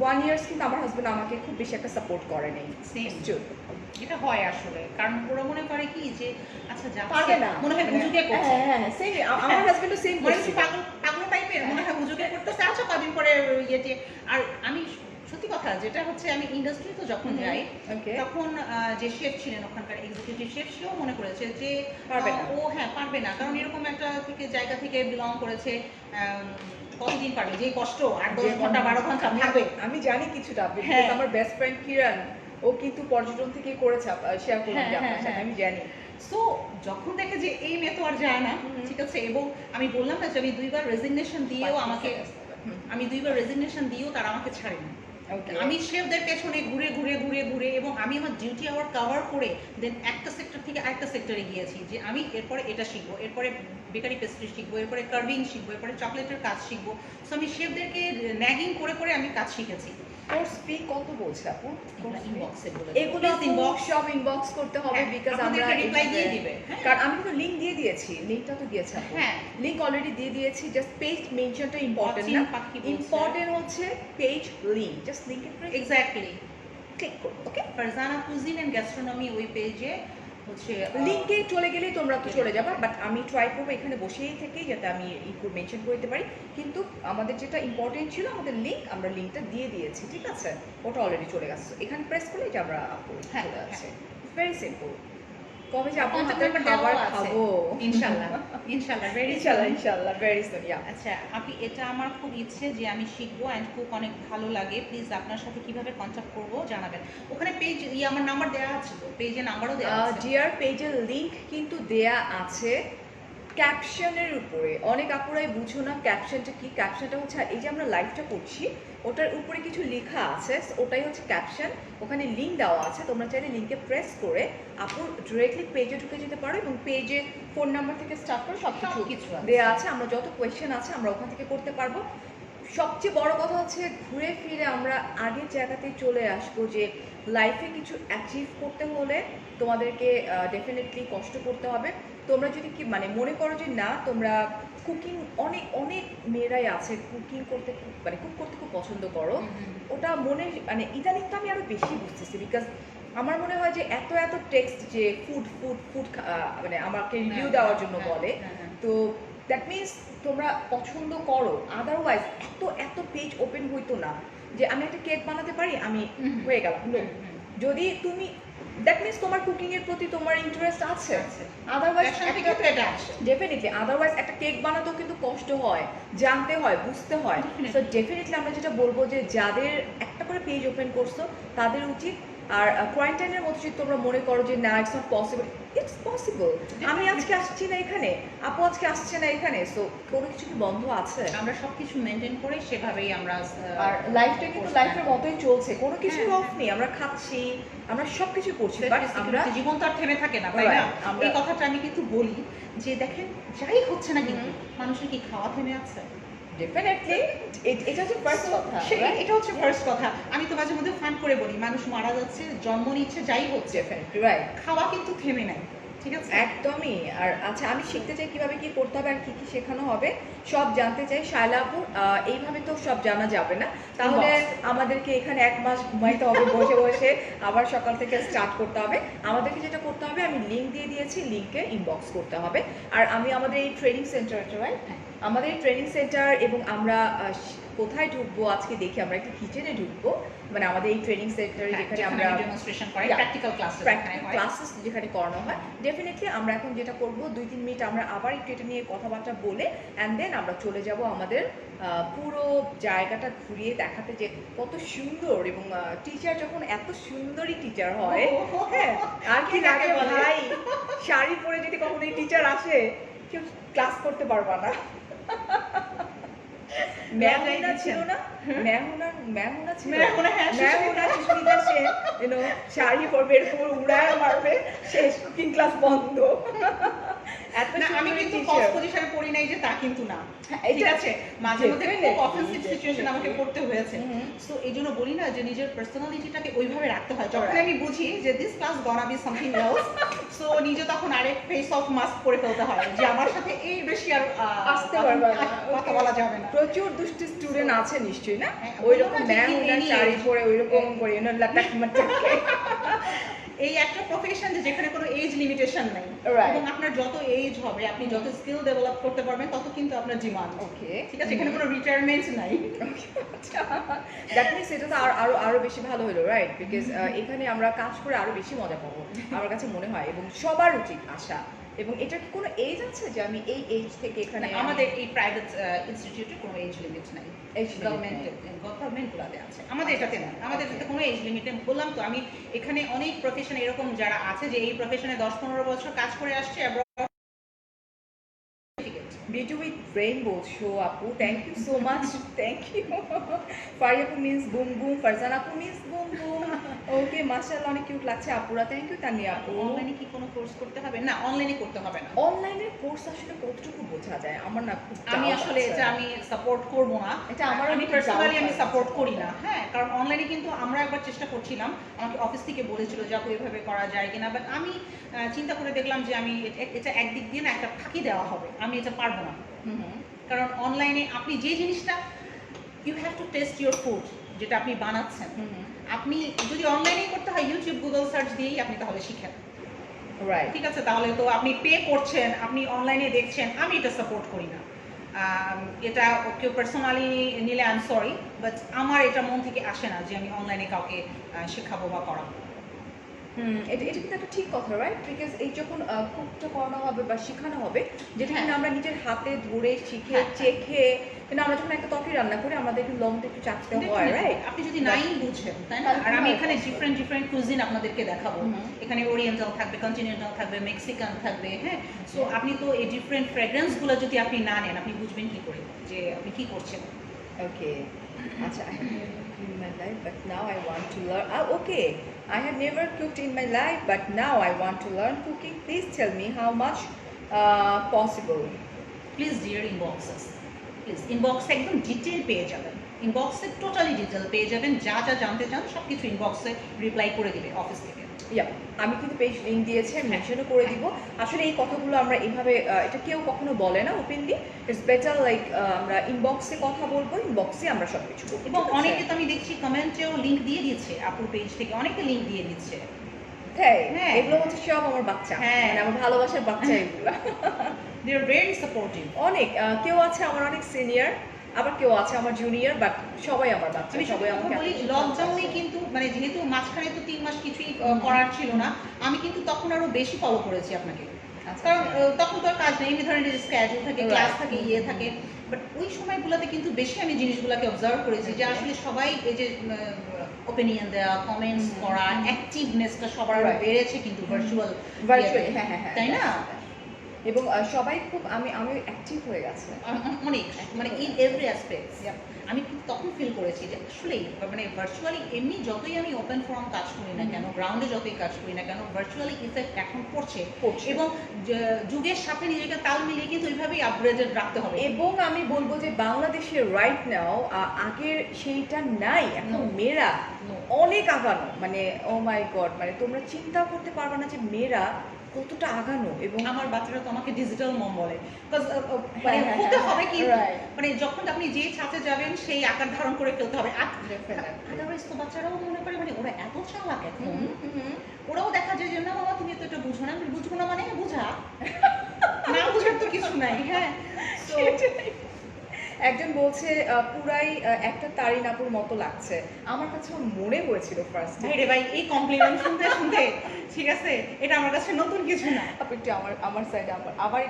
1 ইয়ার্স কিন্তু আমার হাজব্যান্ড আমাকে খুব বেশি একটা সাপোর্ট করে নেই। এটা হয় আসলে, কারণ ওরা মনে করে কি যে আচ্ছা যা পারবে না, মনে হয় হুজুগে করছে। হ্যাঁ সেম, আমার হাজব্যান্ডও সেম মানে করছে, পাগল টাইপের মনে হয় হুজুগে করতেছে, আচ্ছা কদিন পরে ইয়েতে। আর আমি সত্যি কথা যেটা হচ্ছে, আমি ইন্ডাস্ট্রিতে যখন যাই তখন যে শেফ ছিলেন ওখানকার এক্সিকিউটিভ শেফ, সেও মনে করেছে যে ও হ্যাঁ পারবে না, কারণ এরকম একটা জায়গা থেকে বিলং করেছে, কতদিন পারবে, যে কষ্ট 8-10 ঘন্টা 12 ঘন্টা থাকবে। আমি জানি কিছুটা, বিকজ আমার বেস্ট ফ্রেন্ড কিরণ ও কিন্তু পর্যটন থেকে করেছে, শেয়ার করলাম আপনার সাথে, আমি জানি। সো যখন দেখে যে এই মেয়ে তো আর যায় না, ঠিক আছে, এবং আমি বললাম না যে আমি 2বার রেজিগনেশন দিয়েও তারা আমাকে ছাড়েনি। আমি শেফদের পেছনে ঘুরে ঘুরে ঘুরে ঘুরে এবং আমি আমার ডিউটি আওয়ার কভার করে দেন একটা সেক্টর থেকে আরেকটা সেক্টরে গিয়েছি, যে আমি এরপরে এটা শিখবো, এরপরে বেকারি পেস্ট্রি শিখবো, এরপরে কার্ভিং শিখবো, এরপরে চকলেটের কাজ শিখবো। সো আমি শেফদেরকে ন্যাগিং করে করে আমি কাজ শিখেছি। কোর্স ফি কত বলছে আপু? ইনবক্সে বলে এগুলো সব ইনবক্স করতে হবে, বিকজ আমরা রিপ্লাই দিয়ে দিবে, কারণ আমি কিন্তু লিংক দিয়ে দিয়েছি, লিংকটা তো দিয়েছে আপু, হ্যাঁ লিংক অলরেডি দিয়ে দিয়েছি। জাস্ট পেজ মেনশনটা ইম্পর্টেন্ট না, ইম্পর্টেন্ট হচ্ছে পেজ লিংক, জাস্ট লিংকে এক্স্যাক্টলি ক্লিক করো। ওকে, ফারজানা কুজিন এন্ড গ্যাস্ট্রোনমি ওই পেজে হচ্ছে লিংকে চলে গেলেই তোমরা তো চলে যাবে, বাট আমি ট্রাই করবো এখানে বসেই থেকেই যাতে আমি একটু মেনশন করতে পারি। কিন্তু আমাদের যেটা ইম্পর্টেন্ট ছিল আমাদের লিংক, আমরা লিংকটা দিয়ে দিয়েছি, ঠিক আছে, ওটা অলরেডি চলে গেছে, এখানে প্রেস করলে যে আমরা চলে যাচ্ছে, ভেরি সিম্পল। কবে যে আপনার হাতের খাবার খাবো ইনশাআল্লাহ, ইনশাআল্লাহ ভেরি ইনশাআল্লাহ ভেরি সুন। আচ্ছা আপনি, এটা আমার খুব ইচ্ছে যে আমি শিখবো অ্যান্ড কুক অনেক ভালো লাগে, প্লিজ আপনার সাথে কিভাবে কন্ট্যাক্ট করবো জানাবেন। ওখানে পেজ আমার নাম্বার দেওয়া আছে, তো পেজে নাম্বারও দেওয়া আছে। ডিয়ার পেজের লিংক কিন্তু দেয়া আছে ক্যাপশনের উপরে। অনেক আপুরাই বুঝো না ক্যাপশনটা কি। ক্যাপশনটা হচ্ছে এই যে আমরা লাইভটা করছি ওটার উপরে কিছু লেখা আছে, ওটাই হচ্ছে ক্যাপশন। ওখানে লিঙ্ক দেওয়া আছে, তোমরা চাইলে লিঙ্কে প্রেস করে আপু ডিরেক্টলি পেজে ঢুকে যেতে পারো, এবং পেজে ফোন নাম্বার থেকে স্টার্ট করে সব কিছু দেওয়া আছে। আমরা যত কোয়েশ্চেন আছে আমরা ওখান থেকে করতে পারবো। সবচেয়ে বড় কথা হচ্ছে ঘুরে ফিরে আমরা আগের জায়গাতেই চলে আসবো, যে লাইফে কিছু অ্যাচিভ করতে হলে তোমাদেরকে ডেফিনেটলি কষ্ট করতে হবে। তোমরা যদি কি মনে করো যে না তোমরা কুকিং, অনেক অনেক মেয়েরাই আছে কুকিং করতে কুক করতে খুব পছন্দ করো, ওটা ইদানিং তো আমি আরো বেশি বুঝতেছি, বিকজ আমার মনে হয় যে এত টেক্সট যে ফুড আমাকে রিভিউ দেওয়ার জন্য বলে, তো দ্যাট মিনস তোমরা পছন্দ করো, আদারওয়াইজ এত পেজ ওপেন হইতো না যে আমি একটা কেক বানাতে পারি আমি হয়ে গেলাম। যদি তুমি দ্যাট মিনস তোমার কুকিং এর প্রতি তোমার ইন্টারেস্ট আছে, আদারওয়াইজ Passion থেকে তো এটা আসে। ডেফিনেটলি আদারওয়াইজ একটা কেক বানাতেও কিন্তু কষ্ট হয়, জানতে হয়, বুঝতে হয়। Definitely. সো ডেফিনেটলি আমরা যেটা বলবো যে যাদের একটা করে পেজ ওপেন করছো তাদের উচিত, আর কোয়ারেন্টাইনের মধ্যে যদি তোমরা মনে করো যে না it's not possible, it's possible. আমি আজকে আসছি না এখানে, আপু আজকে আসছে না এখানে, সো কোনো কিছু কি বন্ধ আছে? আমরা সবকিছু মেনটেন করে সেভাবেই আমরা আর লাইফটা কিন্তু লাইফের মতোই চলছে, কোনো কিছু হ্যাঁ, অফ নেই, আমরা খাচ্ছি, আমরা সবকিছু করছি, বাট আমরা জীবন তো আর থেমে থাকে না, তাই না? Right, আমরা- এই কথাটা আমি কিন্তু বলি যে দেখেন যাই হচ্ছে না কিন্তু মানুষের কি খাওয়া থেমে আছে? ডেফিনেটলি এটা হচ্ছে ফার্স্ট কথা, right? এটা হচ্ছে ফার্স্ট কথা। আমি তো মাঝে মধ্যে ফান করে বলি মানুষ মারা যাচ্ছে, জন্ম নিচ্ছে, যাই হচ্ছে, ডেফিনেটলি রাইট, খাওয়া কিন্তু থেমে নাই, ঠিক আছে? একদমই। আর আচ্ছা, আমি শিখতে চাই কিভাবে কি করতে হবে আর কি কি শেখানো হবে, সব জানতে চাই শায়লা আপু। এইভাবে তো সব জানা যাবে না, তাহলে আমাদেরকে এখানে 1 মাস ঘুমাইতে হবে বসে বসে, আবার সকাল থেকে স্টার্ট করতে হবে। আমাদেরকে যেটা করতে হবে, আমি লিঙ্ক দিয়ে দিয়েছি, লিঙ্কে ইনবক্স করতে হবে। আর আমি আমাদের এই ট্রেনিং সেন্টারটা, রাইট, আমাদের এই ট্রেনিং সেন্টার, এবং আমরা কোথায় ঢুকবো আজকে দেখি, আমরা একটা কিচেনে ঢুকবো, মানে আমাদের এই ট্রেনিং সেন্টারে যেখানে আমরা ডেমনস্ট্রেশন করে, Yeah. Practical classes practical classes যেখানে করানো হয়। ডেফিনেটলি আমরা এখন যেটা করব, 2-3 মিনিট আমরা আবার একটু এটা নিয়ে কথাবার্তা বলে অ্যান্ড দেন আমরা চলে যাব আমাদের পুরো জায়গাটা ঘুরিয়ে দেখাতে যে কত সুন্দর, এবং টিচার যখন এত সুন্দরী টিচার হয়, হ্যাঁ, আর কি লাগে ভাই, শাড়ি পরে যদি কখনো এই টিচার আসে, কেউ ক্লাস করতে পারবা না। মেহুনা ছিল না, মেহুনা ছিল, মেহুনা সুস্মিতা সেন, শাড়ি পরবে, এরকম উড়ায় মারবে, শেষ, কুকিং ক্লাস বন্ধ। এত না, আমি সুন্দরী কিন্তু teacher। ফার্স্ট পজিশনে পড়ি নাই যে তা কিন্তু না, ঠিক আছে? মাঝে মধ্যে খুব অফেন্সিভ সিচুয়েশন আমাকে পড়তে হয়েছে। সো এই জন্য বলি না যে নিজের পার্সোনালিটিটাকে ওইভাবে রাখতে হয়। যখন আমি বুঝি যে this class গনা be something else, so নিজে তখন আরেক ফেস অফ মাস্ক করে ফেলতে হয় যে আমার সাথে এই বেশি আর আসতে পারবে না, কথা বলা যাবে না। প্রচুর দুষ্টু স্টুডেন্ট আছে নিশ্চয়ই, না? হ্যাঁ, ওইরকম বললাম না যে মেহুনা any শাড়ি age। পরে ওইরকম করে লাটাক মাটাক। এই একটা প্রফেশন যেখানে কোনো এজ লিমিটেশন নাই, Right. এবং আপনার যত এজ হবে, আপনি যত স্কিল ডেভেলপ করতে পারবেন, তত কিন্তু আপনার ডিমান্ড। ওকে, ঠিক আছে, এখানে কোনো রিটায়ারমেন্ট নাই। দ্যাট মিনস এটা তো আরো আরো বেশি ভালো হলো, রাইট? বিকজ এখানে আমরা কাজ করে আরো বেশি মজা পাবো আমার কাছে মনে হয়, এবং সবার উচিত আসা। এবং এটা কি কোনো এজ আছে যে আমি এই এজ থেকে এখানে? আমাদের এই প্রাইভেট ইনস্টিটিউটে কোনো এজ লিমিট নাই, Age limit গভর্নমেন্টগুলোতে আছে, আমাদের এটাতে না, আমাদের এটাতে কোনো এজ লিমিট নেই। বললাম তো, আমি এখানে অনেক প্রফেশন এরকম যারা আছে যে এই প্রফেশনে 10-15 বছর কাজ করে আসছে, এবং Beauty with Rainbow show আপু, thank you so much, thank you. Faria আপু means boom boom, Farzana আপু means boom boom. Okay, মাশাআল্লাহ, অনেক কিউট লাগছে আপুরা, thank you তানিয়া আপু। অনলাইনে কি কোনো কোর্স করতে হবে? না, অনলাইনে করতে হবে না। অনলাইনের কোর্স আসলে কতটুকু বোঝা যায়, আমার না খুব আমি doubt আসলে আছে। এটা আমি সাপোর্ট করব না, এটা আমার আমি একটু পার্সোনালি doubt আমি আছে। সাপোর্ট করি না। হ্যাঁ, কারণ অনলাইনে কিন্তু আমরা একবার চেষ্টা করছিলাম, আমাকে অফিস থেকে বলেছিল যে আপু এভাবে করা যায় কিনা, বাট আমি চিন্তা করে দেখলাম যে আমি এটা একদিক দিয়ে না একটা ফাঁকি দেওয়া হবে, আমি এটা পারবো না। কারণ অনলাইনে আপনি যে জিনিসটা, you have to test your food, যেটা আপনি বানাচ্ছেন, আপনি যদি অনলাইনেই করতে হয়, ইউটিউব গুগল সার্চ দিয়েই আপনি তাহলে শিখেন, রাইট? ঠিক আছে? তাহলে তো আপনি পে করছেন, আপনি অনলাইনে দেখছেন, আমি এটা সাপোর্ট করি না। এটা কেউ পার্সোনালি নিলে আই এম সরি, বাট আমার এটা মন থেকে আসে না যে আমি অনলাইনে কাউকে শেখাবো বা করাবো। এটা এটা কিন্তু একটা ঠিক কথা, রাইট? বিকজ এই যখন কুকটা করানো হবে বা শেখানো হবে, যেটা হ্যাঁ। কিনা আমরা নিজের হাতে ধরে শিখে হ্যাঁ, চেখে, কিন্তু আমরা যখন একটা তরকারি রান্না করি আমাদের একটু লংটা একটু চাটতে হয়, রাইট? আপনি যদি নাই বুঝেন, তাই না? আর আমি এখানে ডিফারেন্ট কুজিন আপনাদেরকে দেখাবো, এখানে ওরিয়েন্টাল থাকবে, কন্টিনেন্টাল থাকবে, মেক্সিকান থাকবে, হ্যাঁ। সো আপনি তো এই ডিফারেন্ট ফ্র্যাগ্রেন্স গুলো যদি আপনি না নেন, আপনি বুঝবেন কি করে যে আপনি কি করছেন। Okay. Acha, I have never cooked in my life, but now I want to learn. Okay. I have never cooked in my life, but now I want to learn cooking. Please tell me how much possible. Please deer inboxes, please ইনবক্সে একদম detail পেয়ে যাবেন, ইনবক্সে totally detail পেয়ে যাবেন, যা যা জানতে চান সব কিছু ইনবক্সে রিপ্লাই করে দিবে অফিস থেকে। ইয়া, আমি কিন্তু পেজ লিঙ্ক দিয়েছি, আমি মেনশনও করে দিব। আসলে এই কথাগুলো আমরা এইভাবে, এটা কেউ কখনো বলে না ওপেনলি। ইটস বেটার লাইক আমরা ইনবক্সে কথা বলবো, ইনবক্সে আমরা সব কিছু করবো। এবং অনেকে তো আমি দেখছি কমেন্টেও লিঙ্ক দিয়ে দিচ্ছে, আপুর পেজ থেকে অনেকে লিঙ্ক দিয়ে দিচ্ছে। হ্যাঁ, হ্যাঁ। এগুলো হচ্ছে সব আমার বাচ্চা, হ্যাঁ। মানে আমার ভালোবাসার বাচ্চা এগুলো। দে আর ভেরি সাপোর্টিভ। অনেক কেউ আছে আমার অনেক সিনিয়র, আবার কেউ আছে আমার জুনিয়র, বাট সবাই আমার বাচ্চা, আমি সবাই আমাকে বলি এত লকডাউনে কিন্তু মানে যেহেতু মাঝখানে তো 3 মাস কিছুই করার ছিল না, আমি কিন্তু তখন আরো বেশি ফলো করেছি আপনাকে। আচ্ছা, কারণ আচ্ছা। তখন তো আর কাজ নেই, এই ধরনের স্ক্যাজুয়াল থাকে, Right. ক্লাস থাকে, ইয়ে থাকে। বাট ওই সময়গুলোতে কিন্তু বেশি আমি জিনিসগুলোকে অবজার্ভ করেছি যে Okay. আসলে সবাই এই যে ওপিনিয়ন দেওয়া, কমেন্টস করা, অ্যাক্টিভনেসটা সবার আরো Right. বেড়েছে কিন্তু ভার্চুয়াল ভার্চুয়ালি, হ্যাঁ হ্যাঁ হ্যাঁ, তাই না? এবং সবাই খুব আমি অ্যাক্টিভ হয়ে গেছে। অনেক মানে ইন এভরি অ্যাসপেক্টস আমি কিন্তু তখন ফিল করেছি যে আসলেই মানে ভার্চুয়ালি এমনি যতই আমি ওপেন ফোরাম কাজ করি না কেন, গ্রাউন্ডে যতই কাজ করি না কেন, ভার্চুয়ালি ইফেক্ট এখন পড়ছে এবং যুগের সাথে নিজেকে তাল মিলিয়ে কিন্তু ওইভাবেই আপগ্রেডেড রাখতে হবে। এবং আমি বলবো যে বাংলাদেশে রাইট নাও আগের সেইটা নাই, এখন মেয়েরা অনেক আগানো, মানে ও মাই গড, মানে তোমরা চিন্তা করতে পারবে না যে মেয়েরা কতটা আগানো। এবং আমার বাচ্চারা তো আমাকে ডিজিটাল মম বলে, মানে হ্যাঁ, হ্যাঁ, হতে হ্যাঁ, হবে কি right. মানে যখন আপনি যে ছাঁচে যাবেন সেই আকার ধারণ করে ফেলতে হবে। আদারওয়াইজ তো বাচ্চারাও মনে করে মানে ওরা এত চালাক এখন, ওরাও দেখা যায় যে না বাবা তুমি তো এটা বুঝো না, আমি বুঝবো না মানে বুঝা না বুঝার তো কিছু নাই। হ্যাঁ, তো একজন বলছে পুরাই একটা তারিনাপুর মতো লাগছে, আমার কাছে মনে হয়েছিল ফার্স্ট। ভাই রে ভাই, এই কমপ্লিমেন্ট শুনতে শুনতে ঠিক আছে, এটা আমার কাছে নতুন কিছু না। আপনি একটু আমার সাইডে আবার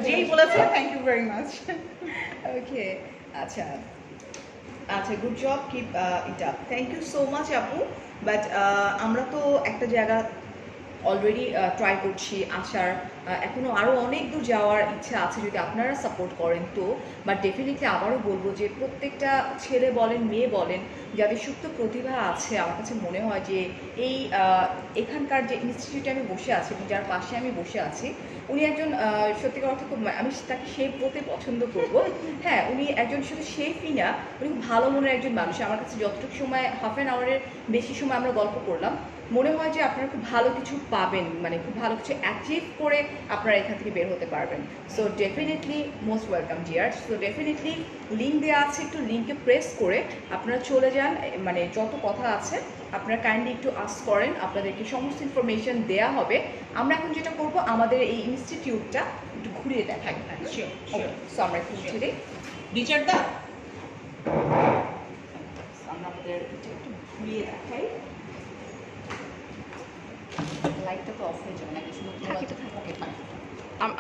যেই বলেছে thank you very much. Okay, আচ্ছা আচ্ছা, good job, keep it up, thank you so much আপু। বাট আমরা তো একটা জায়গা অলরেডি ট্রাই করছি আসার, এখনও আরও অনেক দূর যাওয়ার ইচ্ছা আছে যদি আপনারা সাপোর্ট করেন তো। বাট ডেফিনেটলি আবারও বলবো যে প্রত্যেকটা ছেলে বলেন মেয়ে বলেন যাদের সুপ্ত প্রতিভা আছে, আমার কাছে মনে হয় যে এই এখানকার যে ইনস্টিটিউটে আমি বসে আছি এবং যার পাশে আমি বসে আছি, উনি একজন সত্যিকার অর্থে খুব, আমি তাকে শেফ বলতে পছন্দ করব। হ্যাঁ, উনি একজন শুধু শেফই না, উনি খুব ভালো মনের একজন মানুষ। আমার কাছে যতটুকু সময়, হাফ অ্যান আওয়ারের বেশি সময় আমরা গল্প করলাম, মনে হয় যে আপনারা খুব ভালো কিছু পাবেন, মানে খুব ভালো কিছু অ্যাচিভ করে আপনারা এখান থেকে বের হতে পারবেন। So definitely most welcome deer. So definitely link দেওয়া আছে, একটু লিঙ্কে প্রেস করে আপনারা চলে যান, মানে যত কথা আছে আপনারা কাইন্ডলি একটু আস্ক করেন, আপনাদেরকে সমস্ত ইনফরমেশন দেওয়া হবে। আমরা এখন যেটা করব, আমাদের এই ইনস্টিটিউটটা একটু ঘুরিয়ে দেখাই। সো আমরা একটু ঘুরে টিচার দা আমরা আমাদের এটা একটু ঘুরিয়ে দেখাই। লাইটটা তো অফ হয়ে যাবে নাকি, শুধু ওকে ফাইন।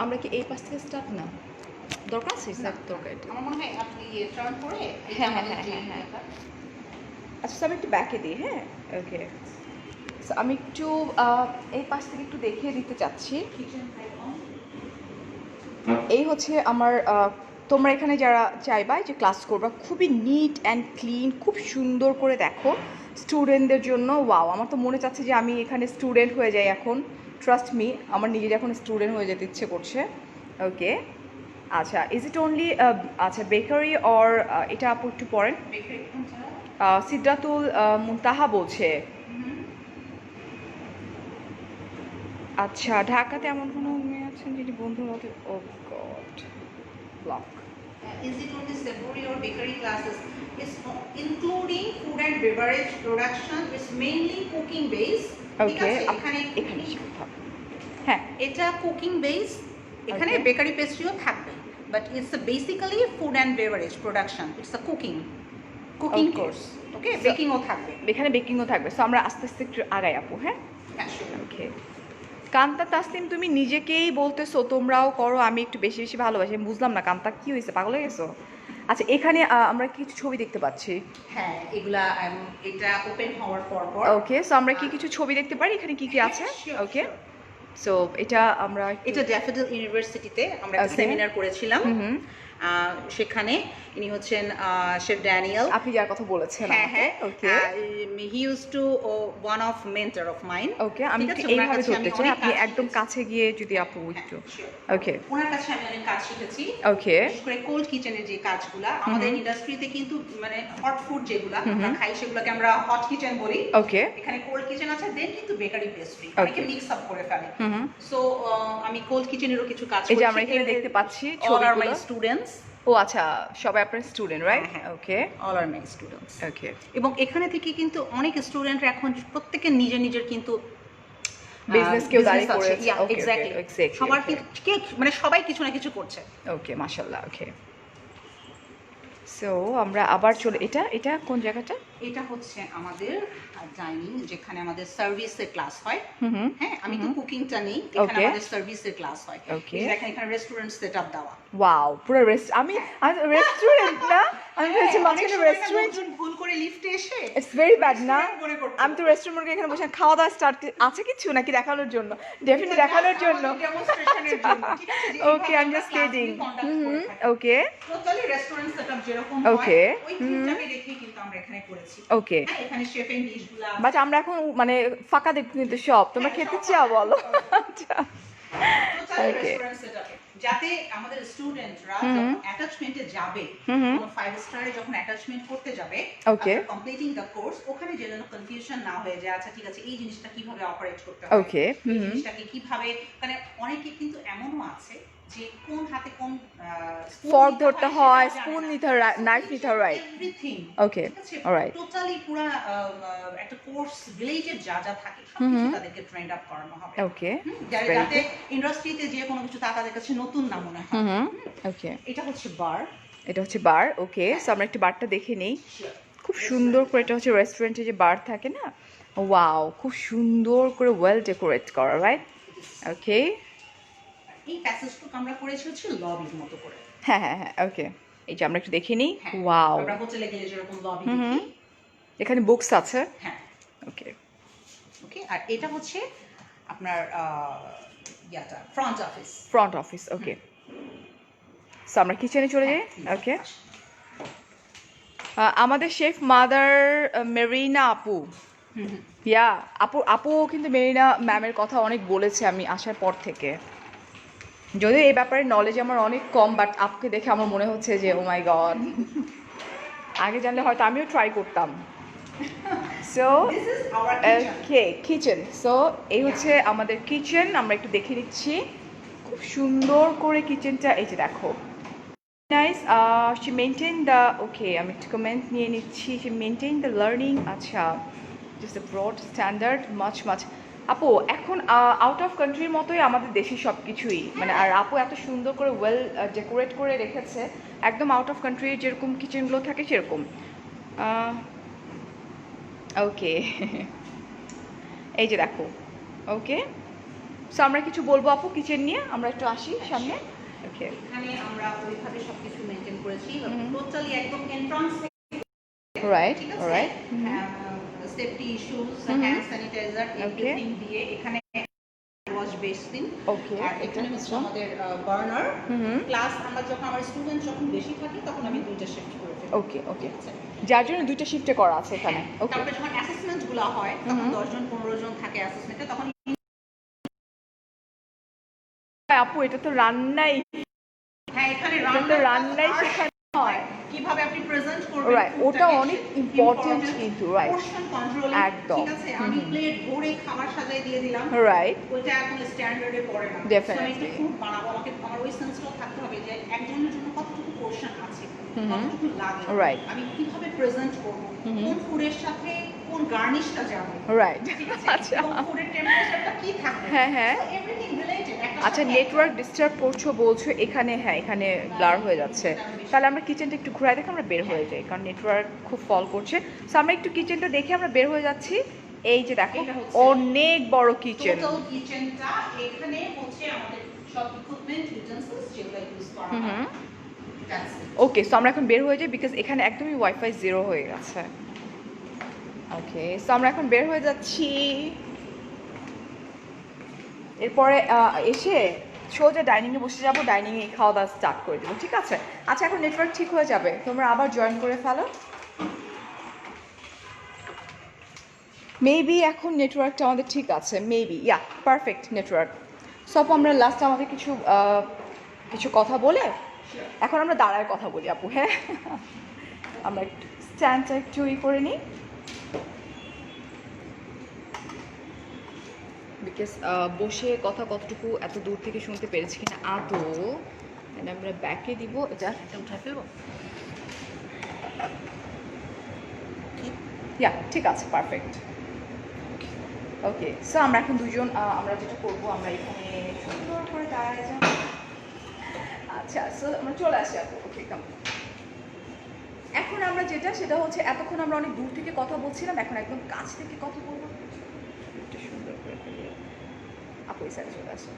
আমরা কি এই পাশ থেকে স্টার্ট না দরকার আছে স্যার? দরকার এটা। আমার মনে হয় আপনি টার্ন করে হ্যাঁ হ্যাঁ হ্যাঁ হ্যাঁ হ্যাঁ। আচ্ছা, আমি একটু ব্যাকে দিই। হ্যাঁ, ওকে। আমি একটু এই পাশ থেকে একটু দেখিয়ে দিতে চাচ্ছি। এই হচ্ছে আমার তোমরা এখানে যারা চাইবা যে ক্লাস করবা, খুবই নিট অ্যান্ড ক্লিন, খুব সুন্দর করে দেখো স্টুডেন্টদের জন্য। ওয়াও, আমার তো মনে চাচ্ছে যে আমি এখানে স্টুডেন্ট হয়ে যাই এখন। ট্রাস্ট মি, আমার নিজের এখন স্টুডেন্ট হয়ে যেতে ইচ্ছে করছে। ওকে, আচ্ছা, ইজ ইট অনলি আচ্ছা বেকারি অর এটা আপু একটু পড়েন। সিদ্রাতুল মুনতাহা বলছে। আচ্ছা, ঢাকাতে এমন কোনো মেয়ে আছেন যিনি বন্ধুর মতো? Oh god, block. Is it only savory or bakery classes? It's including food and beverage production. It's mainly cooking base. ওকে, এখানে এখানে শিখতে। হ্যাঁ, এটা কুকিং বেস, এখানে Okay. বেকারি পেস্ট্রিও থাকবে, but it's basically food and beverage production. It's a cooking Okay. Course. Okay, So- বেকিংও থাকবে। এখানে বেকিংও থাকবে। সো আমরা আস্তে আস্তে একটু আগাই আপু। হ্যাঁ, হ্যাঁ, sure. ওকে। কান্তা তাসলিম, তুমি নিজেকেই বলতেছো তোমরাও করো, আমি একটু বেশি বেশি ভালোবাসি। আমি বুঝলাম না কান্তা, কি হয়েছে, পাগল হয়ে গেছো? আচ্ছা, এখানে আমরা কিছু ছবি দেখতে পাচ্ছি। হ্যাঁ, এগুলা এটা ওপেন হওয়ার পর পর ওকে, সো আমরা কি কিছু ছবি দেখতে পারি এখানে কি কি আছে? Sure, ওকে, sure. সো এটা আমরা এটা ড্যাফোডিল ইউনিভার্সিটিতে আমরা একটা Okay. সেমিনার করেছিলাম। হুম, সেখানে ইনি হচ্ছেন শেফ ড্যানিয়েল। আপনি যার কথা বলেছেন। হ্যাঁ হ্যাঁ, okay he use to one of mentor of mine. Okay, আমি একটু এইভাবে ধরতে চাই, আপনি একদম কাছে গিয়ে যদি আপু একটু। ওকে ওনার কাছে আমি অনেক কাজ শিখেছি। ওকে, বিশেষ করে কোল্ড কিচেনের যে কাজগুলা আমাদের ইন্ডাস্ট্রিতে কিন্তু মানে হট ফুড যেগুলা আমরা খাই সেগুলোকে আমরা হট কিচেন বলি। ওকে, এখানে কোল্ড কিচেন আছে, দেন কিন্তু বেকারি পেস্ট্রি Okay. অনেকে মিক্স আপ করে ফেলে। সো আমি কোল্ড কিচেনেরও কিছু কাজ এই যে করছি। আমরা এখানে দেখতে পাচ্ছি অল আর মাই ছবিগুলো। স্টুডেন্টস। ও আচ্ছা, সবাই আপনার স্টুডেন্ট, রাইট? হ্যাঁ, okay all R my students. ওকে, এবং এখানে থেকে কিন্তু অনেক স্টুডেন্টরা এখন প্রত্যেকে নিজের নিজের কিন্তু বিজনেস কেউ দাঁড়িয়ে business আছে। করেছে। Yeah, ওকে, exactly. এক্স্যাক্টলি। সবার মানে সবাই কিছু না কিছু করছে। ওকে, মাশাআল্লাহ। ওকে, সো আমরা আবার চলে, এটা এটা কোন জায়গাটা? এটা হচ্ছে আমাদের ডাইনিং, যেখানে আমাদের সার্ভিসের ক্লাস হয়। হুম। হ্যাঁ, আমি তো কুকিংটা নেই, এখানে Okay. আমাদের সার্ভিসের ক্লাস হয়। Okay. এই দেখেন এখানে রেস্টুরেন্ট সেটআপ দেওয়া। ওয়াও, পুরো আমি রেস্টুরেন্ট না, আমি ভেবেছি অনেক মাঝখানে সময় না রেস্টুরেন্ট। লোকজন ভুল করে লিফটে এসে ইটস ভেরি ব্যাড না? restaurant মনে করতো। আমি তো রেস্টুরেন্ট এখানে বসে খাওয়া দাওয়া স্টার্ট আছে কিছু নাকি দেখানোর জন্য? ডেফিনেটলি দেখানোর জন্য। ডেমনস্ট্রেশনের জন্য, ঠিক আছে? যে okay, I am just kidding. Okay totally restaurant setup যেরকম Okay. হয় ওই থিমটাকে রেখে কিন্তু আমরা এখানে করেছি। ওকে। হ্যাঁ, এখানে শেফের ডিশগুলো আছে। বাট আমরা এখন মানে ফাঁকা দেখতে কিন্তু সব তোমরা খেতে চাও বলো? আচ্ছা টোটালি Okay. রেস্টুরেন্ট সেটআপে, যাতে আমাদের স্টুডেন্টরা হুম। যখন অ্যাটাচমেন্টে যাবে, হুম। কোনো 5 স্টারে যখন অ্যাটাচমেন্ট করতে যাবে, Okay. কমপ্লিটিং দ্য কোর্স, ওখানে যেন কনফিউশন না হয়ে যায়, আচ্ছা ঠিক আছে এই জিনিসটা কিভাবে অপারেট করতে হয়, Okay. এই হুম। জিনিসটাকে কিভাবে, মানে অনেকে কিন্তু এমনও আছে যে কোন হাতে কোন ফর্ক ধরতে হয়, স্পুন নিতে হয়, নাইফ নিতে হয়, রাইট? এভরিথিং। ওকে, অলরাইট। টোটালি পুরো একটা কোর্স রিলেটেড যা যা থাকে সবকিছু তাদেরকে ট্রেন্ড আপ করানো হবে। ওকে, যাতে ইন্ডাস্ট্রিতে যে কোনো কিছু তাদের কাছে নতুন না মনে হয়। ওকে। এটা হচ্ছে বার। এটা হচ্ছে বার। ওকে, সো আমরা একটু বারটা দেখে নেই। খুব সুন্দর করে, এটা হচ্ছে রেস্টুরেন্টে যে বার থাকে না, ওয়াও, খুব সুন্দর করে ওয়েল ডেকোরেট করা, রাইট? ওকে। এই প্যাসেজটুকু আমরা করেছি হচ্ছে লবির মতো করে। হ্যাঁ হ্যাঁ হ্যাঁ, ওকে। এই যে আমরা একটু দেখে নিই। হ্যাঁ, ওয়াও, আমরা হোটেলে গেলে যেরকম লবি দেখি। এখানে বুকস আছে। হ্যাঁ, ওকে ওকে। আর এটা হচ্ছে আপনার ইয়াটা front office. Front office. Okay, so আমরা কিচেনে চলে যাই। ওকে, আমাদের শেফ মাদার মেরিনা আপু। ইয়া, আপু কিন্তু মেরিনা ম্যামের কথা অনেক বলেছে আমি আসার পর থেকে, যদিও এই ব্যাপারে নলেজ আমার অনেক কম, বাট আপুকে দেখে আমার মনে হচ্ছে যে ও মাই গড, আগে জানলে হয়তো আমিও ট্রাই করতাম। So This is our kitchen. Okay, kitchen. So এই হচ্ছে আমাদের কিচেন, আমরা একটু দেখে নিচ্ছি। খুব সুন্দর করে কিচেনটা, এই যে দেখো, nice. She maintain the, okay আমি একটু কমেন্ট নিয়ে নিচ্ছি। শি মেনটেন দ্য লার্নিং, আচ্ছা, just the broad standard, much. আপু এখন আউট অফ কান্ট্রির মতোই আমাদের দেশি সব কিছুই, মানে আর আপু এত সুন্দর করে ওয়েল ডেকোরেট করে রেখেছে, একদম আউট অফ কান্ট্রির যেরকম কিচেনগুলো থাকে সেরকম। ওকে, এই যে দেখো। ওকে, সো আমরা কিছু বলবো আপু কিচেন নিয়ে, আমরা একটু আসি সামনে। ওকে, এখানে আমরা ওইভাবে সবকিছু মেনটেন করেছি, টোটালি একদম এন্ট্রান্স, রাইট, ঠিক আছে? Right. Safety issues, hand sanitiser, everything দিয়ে এখানে ওয়াশ বেসিন। ওকে, আর এখানে হচ্ছে আমাদের বার্নার। ক্লাস আমরা যখন আমার স্টুডেন্ট যখন বেশি থাকে তখন আমি দুইটা শিফট করে ফেলি। ওকে, ওকে, যার জন্য দুইটা শিফটে করা আছে এখানে। ওকে, তারপরে যখন অ্যাসেসমেন্ট গুলো হয় তখন 10 জন 15 জন থাকে অ্যাসেসমেন্টে, তখন আপু এটা তো রান্নাই, হ্যাঁ এখানে রান্নাই শেখানো হয়। কিভাবে আপনি প্রেজেন্ট করবেন, রাইট, ওটা অনেক ইম্পর্টেন্ট কিন্তু, রাইট, পোরশন কন্ট্রোলিং, একদম। ঠিক আছে? আমি প্লেট ভরে খাবার সাজাই দিয়ে দিলাম, রাইট, ওইটা এখন স্ট্যান্ডার্ডে পড়ে না। Definitely. আমি ফুড বানাবো, আমার ওই সেন্সটাও থাকতে হবে যে একজনের জন্য কতটুকু পোরশন আছে, কতটুকু লাগে, Right. আমি কিভাবে প্রেজেন্ট করব, কোন ফুডের সাথে কোন গার্নিশটা যাবে, রাইট। ঠিক আছে? আচ্ছা, এবং ফুডের টেম্পারেচারটা কি থাকবে, হ্যাঁ, হ্যাঁ। Everything related. আচ্ছা, নেটওয়ার্ক ডিস্টার্ব করছো বলছো এখানে, হ্যাঁ এখানে ব্লার হয়ে যাচ্ছে, তাহলে আমরা কিচেনটা একটু ঘুরাই দেখে আমরা বের হয়ে যাই, কারণ নেটওয়ার্ক খুব ফল করছে। সো আমরা একটু কিচেনটা দেখে আমরা বের হয়ে যাচ্ছি। এই যে দেখো, এটা হচ্ছে অনেক বড় কিচেন। টোটাল কিচেনটা, এখানে হচ্ছে আমাদের সব ইকুইপমেন্ট ইউটেন্সিলস যেগুলো ইউজ করা হয়। That's it. ওকে, সো আমরা এখন বের হয়ে যাই, বিকজ এখানে একদমই ওয়াইফাই জিরো হয়ে গেছে। ওকে, সো আমরা এখন বের হয়ে যাচ্ছি। এরপরে এসে সোজা ডাইনিংয়ে বসে যাবো, ডাইনিংয়ে খাওয়া দাওয়া স্টার্ট করে দেবো, ঠিক আছে? আচ্ছা, এখন নেটওয়ার্ক ঠিক হয়ে যাবে, তোমরা আবার জয়েন করে ফেলো। মেবি এখন নেটওয়ার্কটা আমাদের ঠিক আছে, মেবি, ইয়া, পারফেক্ট নেটওয়ার্ক। সব আমরা লাস্ট আমাদের কিছু কথা বলে এখন আমরা দাঁড়ায় কথা বলি আপু, হ্যাঁ? আমরা একটু স্ট্যান্ডটা একটু করে নিই, বিকজ বসে কথা কতটুকু এত দূর থেকে শুনতে পেরেছি কিনা আদৌ। আমরা ব্যাকে দিব, এটা উঠে ফেলবো। ইয়া, ঠিক আছে, পারফেক্ট। ওকে, সো আমরা এখন দুজন আমরা যেটা করবো, আমরা এখানে সুন্দর করে দাঁড়ায় যাব। আচ্ছা, সো আমরা চলে আসি আপু। ওকে, কাম। এখন আমরা যেটা সেটা হচ্ছে এতক্ষণ আমরা অনেক দূর থেকে কথা বলছিলাম, এখন একদম কাছ থেকে কথা বলবো। একটু সুন্দর করে ফেলি। আপু এই সাইডে চলে আসো।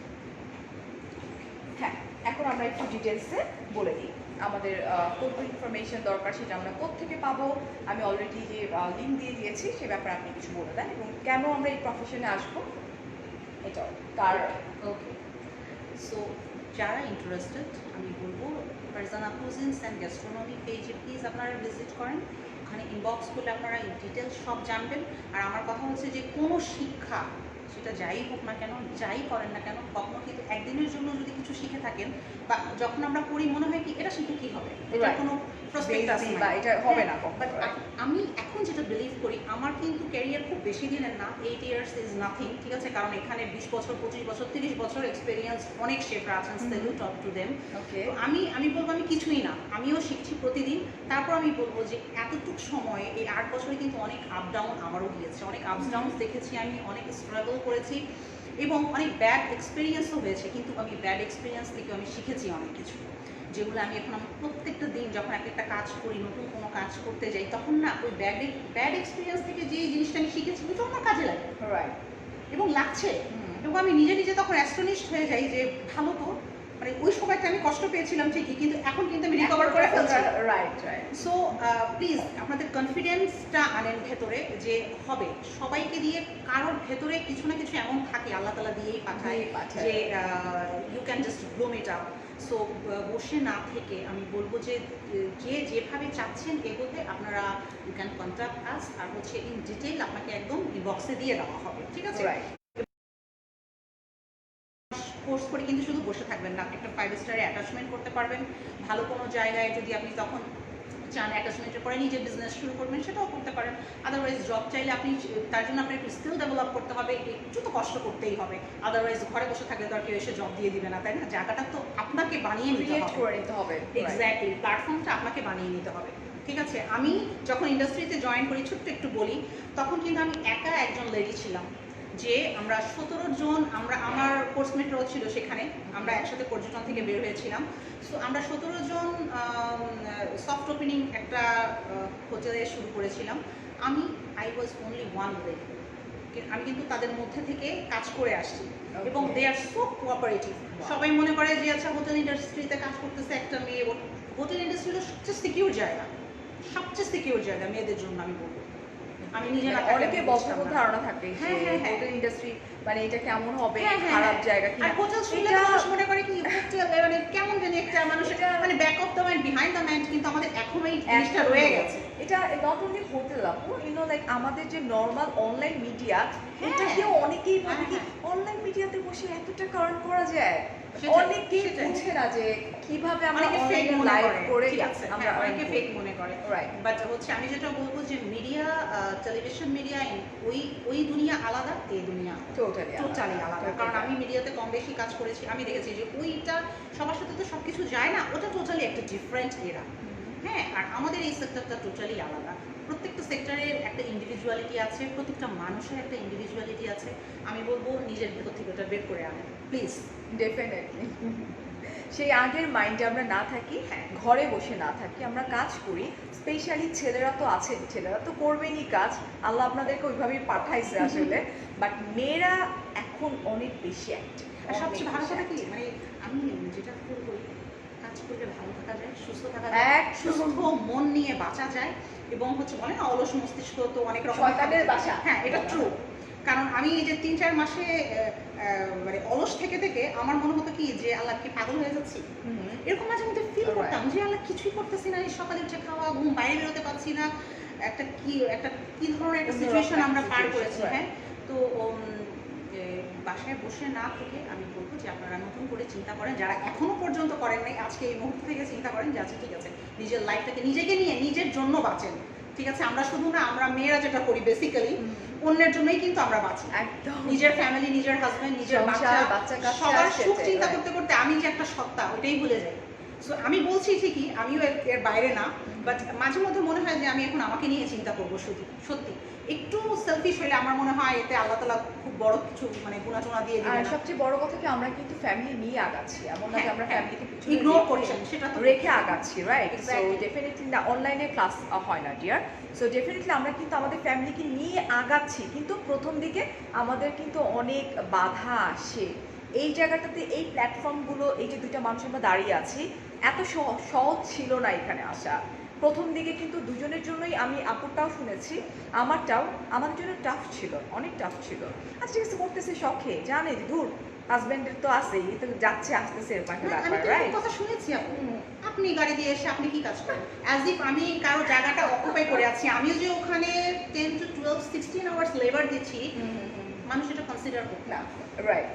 হ্যাঁ, এখন আমরা একটু ডিটেলসে বলে দিই আমাদের কত ইনফরমেশন দরকার সেটা আমরা কোত্থেকে পাবো। আমি অলরেডি যে লিঙ্ক দিয়ে দিয়েছি সে ব্যাপারে আপনি কিছু বলে দেন এবং কেন আমরা এই প্রফেশনে আসবো এটাও কার। ওকে, সো যারা ইন্টারেস্টেড আমি বলবো ফারজানা কুজিনস অ্যান্ড গ্যাস্ট্রোনমি পেজে প্লিজ আপনারা ভিজিট করেন। ওখানে ইনবক্স করলে আপনারা ইন ডিটেলস সব জানবেন। আর আমার কথা হচ্ছে যে কোনো শিক্ষা সেটা যাই হোক না কেন, যাই করেন না কেন, কখনো কিন্তু একদিনের জন্য যদি কিছু শিখে থাকেন বা যখন আমরা করি মনে হয় কি এটা শিখে কি হবে, এটা কোনো প্রসপেক্টাস বা এটা হবে না বাট আমি এখন যেটা বিলিভ করি আমার কিন্তু ক্যারিয়ার খুব বেশি দিনের না, 8 ইয়ার্স ইজ নাথিং, ঠিক আছে? কারণ এখানে 20 বছর 25 বছর 30 বছর এক্সপিরিয়েন্স অনেক শেফরা আছেন, সেলুট অফ টু দেম। ওকে, আমি বলবো আমি কিছুই না, আমিও শিখছি প্রতিদিন। তারপর আমি বলবো যে এতটুক সময়ে এই 8 বছরে কিন্তু অনেক আপ ডাউন আমারও গিয়েছে, অনেক আপস ডাউন দেখেছি আমি, অনেক স্ট্রাগল করেছি এবং অনেক ব্যাড এক্সপিরিয়েন্সও হয়েছে, কিন্তু আমি ব্যাড এক্সপিরিয়েন্স থেকে আমি শিখেছি অনেক কিছু, যেগুলো আমি এখন আমি প্রত্যেকটা দিন যখন একটা কাজ করি, নতুন কোনো কাজ করতে যাই, তখন না ওই ব্যাড এক্সপিরিয়েন্স থেকে যে জিনিসটা আমি শিখেছি ওইটা আমার কাজে লাগে রাইট এবং লাগছে। এবং আমি নিজে নিজে তখন অ্যাস্টনিশড হয়ে যাই যে ভালো তো, মানে ওই সময়টা আমি কষ্ট পেয়েছিলাম ঠিকই, কিন্তু এখন কিন্তু আমি রিকভার করে ফেলছি। Right right. সো প্লিজ আপনাদের কনফিডেন্সটা আনেন ভেতরে যে হবে, সবাইকে দিয়ে কারোর ভেতরে কিছু না কিছু এমন থাকে আল্লাহ তাআলা দিয়েই পাঠায় যে you can just bloom it up. So বসে না থেকে আমি বলবো যে যে যেভাবে চাচ্ছেন এগোতে আপনারা ইউ ক্যান কন্ট্যাক্ট আস, আর হচ্ছে ইন ডিটেইল আপনাকে একদম ইনবক্সে দিয়ে দেওয়া হবে, ঠিক আছে? রাইট। কোর্স করে কিন্তু শুধু বসে থাকবেন না, আপনি একটা 5 স্টারে অ্যাটাচমেন্ট করতে পারবেন। ভালো কোনো জায়গায় যদি আপনি তখন চান অ্যাটাচমেন্টের পরে নিজে বিজনেস শুরু করবেন সেটাও করতে পারেন। আদারওয়াইজ জব চাইলে আপনি তার জন্য আপনার একটু স্কিল ডেভেলপ করতে হবে, একটু তো কষ্ট করতেই হবে। আদারওয়াইজ ঘরে বসে থাকলে তো আর কেউ এসে জব দিয়ে দিবে না, তাই না? জায়গাটা তো আপনাকে বানিয়ে নিতে হবে, এক্স্যাক্টলি প্ল্যাটফর্মটা আপনাকে বানিয়ে নিতে হবে, ঠিক আছে? আমি যখন ইন্ডাস্ট্রিতে জয়েন করি ছোট্ট একটু বলি, তখন কিন্তু আমি একা একজন লেডি ছিলাম, যে আমরা 17 জন, আমার কোর্সমেটরাও ছিল সেখানে, আমরা একসাথে পর্যটন থেকে বের হয়েছিলাম। সো আমরা 17 জন সফট ওপেনিং একটা হোটেলে শুরু করেছিলাম। I was only one lady, আমি কিন্তু তাদের মধ্যে থেকে কাজ করে আসছি এবং দে আর সো কোঅপারেটিভ। সবাই মনে করে যে আচ্ছা হোটেল ইন্ডাস্ট্রিতে কাজ করতেছে একটা মেয়ে, হোটেল ইন্ডাস্ট্রি হলো সবচেয়ে সিকিউর জায়গা, সবচেয়ে সিকিউর জায়গা মেয়েদের জন্য আমি বলবো। আমি নিজে না অনেকে বদ্ধ ধারণা থাকে যে হোটেল ইন্ডাস্ট্রি মানে এটা কেমন হবে, খারাপ জায়গা কি। আর হোটেল শুনলে মানুষ মনে করে কি হোটেল মানে কেমন জানি একটা মানুষ মানে back of the mind behind the mind, কিন্তু আমাদের এখনো এই জিনিসটা রয়ে গেছে। এটা নট অনলি হোটেল আপু, লাইক আমাদের যে নর্মাল অনলাইন মিডিয়া, এটাকেও অনেকেই ভাবে কি অনলাইন মিডিয়াতে বসে এতটা কার্ন করা যায়। অনেকেই বুঝে না যে কিভাবে আমরা ফেক লাইভ করে আমরা অনেকে ফেক মনে করে, রাইট? বাট হচ্ছে আমি যেটা বলবো যে মিডিয়া, টেলিভিশন মিডিয়া, ওই দুনিয়া আলাদা, এই দুনিয়া টোটালি আলাদা। কারণ আমি মিডিয়াতে কম বেশি কাজ করেছি, আমি দেখেছি যে ওইটা সবার সাথে তো সবকিছু যায় না, ওটা টোটালি একটা ডিফারেন্ট এরা। হ্যাঁ, আর আমাদের এই সেক্টরটা টোটালি আলাদা। প্রত্যেকটা সেক্টরের একটা ইন্ডিভিজুয়ালিটি আছে, প্রত্যেকটা মানুষের একটা ইন্ডিভিজুয়ালিটি আছে। আমি বলবো নিজের ভেতর থেকে ওটা বের করে আনেন প্লিজ। ডেফিনেটলি সেই আগের মাইন্ডে আমরা না থাকি, ঘরে বসে না থাকি, আমরা কাজ করি। স্পেশালি ছেলেরা তো আছেন, ছেলেরা তো করবেনই কাজ, আল্লাহ আপনাদেরকে ওইভাবেই পাঠাইছে আসলে। বাট মেয়েরা এখন অনেক বেশি অ্যাক্টিভ। আর সবচেয়ে ভালো কথা কি, মানে আমি যেটা করবো কাজ করলে ভালো থাকা যায়, সুস্থ থাকা যায়, সুস্থ মন নিয়ে বাঁচা যায় এবং হচ্ছে বলে না অলস মস্তিষ্ক তো অনেক রকম শয়তানের বাসা। হ্যাঁ, এটা ট্রু। কারণ আমি এই যে 3-4 মাসে মানে অলস থেকে থেকে আমার মনে হতো কি যে আল্লাহ কি পাগল হয়ে যাচ্ছি, এরকম মাঝে মধ্যে ফিল করতাম যে আল্লাহ কিছুই করতেছি না, সকালে উঠে খাওয়া ঘুম, বাইরে বেরোতে পারছি না, একটা কি ধরনের একটা সিচুয়েশন আমরা পার করেছি। হ্যাঁ, তো বাসায় বসে না থেকে আমি বলবো যে আপনারা নতুন করে চিন্তা করেন, যারা এখনো পর্যন্ত করেন নাই আজকে এই মুহূর্ত থেকে চিন্তা করেন যে আচ্ছা ঠিক আছে নিজের লাইফটাকে নিজেকে নিয়ে নিজের জন্য বাঁচেন, ঠিক আছে? আমরা শুধু না, আমরা মেয়েরা যেটা করি বেসিক্যালি অন্যের জন্যই কিন্তু আমরা বাঁচি, একদম নিজের ফ্যামিলি, নিজের হাজবেন্ড, নিজের বাচ্চা সবার সুখ চিন্তা করতে করতে আমি যে একটা সত্তা ওইটাই ভুলে যাই। সো আমি বলছি ঠিকই, আমিও এর বাইরে না, বাট মাঝে মধ্যে মনে হয় যে আমি এখন আমাকে নিয়ে চিন্তা করবো শুধু। সত্যি একটু সেলফ সেলফিশ হলে আমার মনে হয় এতে আল্লাহ তাআলা খুব বড় কিছু মানে গুনাহ দিয়ে আর দিবেন। সবচেয়ে বড় কথা কি আমরা কিন্তু ফ্যামিলি নিয়ে আগাচ্ছি, এমন না যে আমরা ফ্যামিলিকে পিছনে ইগনোর রেখে- করছেন সেটা তো রেখে আগাচ্ছি, রাইট? So Exactly. ডেফিনেটলি না, অনলাইনে ক্লাস হয় না ডিয়ার। সো ডেফিনেটলি আমরা কিন্তু আমাদের ফ্যামিলিকে নিয়ে আগাচ্ছি, কিন্তু প্রথম দিকে আমাদের কিন্তু অনেক বাধা আসে। এই জায়গাটাতে এই প্ল্যাটফর্মগুলো, এই যে দুইটা মানুষ আমরা দাঁড়িয়ে আছি, এত সহজ ছিল না এখানে আসা। প্রথম দিকে কিন্তু দুজনের জন্যই, আমি আপুরটাও শুনেছি, আমারটাও, আমাদের জন্য টাফ ছিল, অনেক টাফ ছিল। আচ্ছা ঠিক আছে, করতেছে শখে, জানে যে দূর হাজবেন্ডের তো আছেই, এ তো যাচ্ছে আসতেছে এরকম একটা আমি ব্যাপার, তো রাইট? কথা শুনেছি আপু। আপনি গাড়ি দিয়ে এসে আপনি কি কাজ করেন? অ্যাজ ইফ আমি কারো জায়গাটা অকুপাই করে আছি। আমিও যে ওখানে 10 to 12 16 আওয়ার্স লেবার দিচ্ছি, মানুষ এটা কনসিডার করতে না, না। রাইট।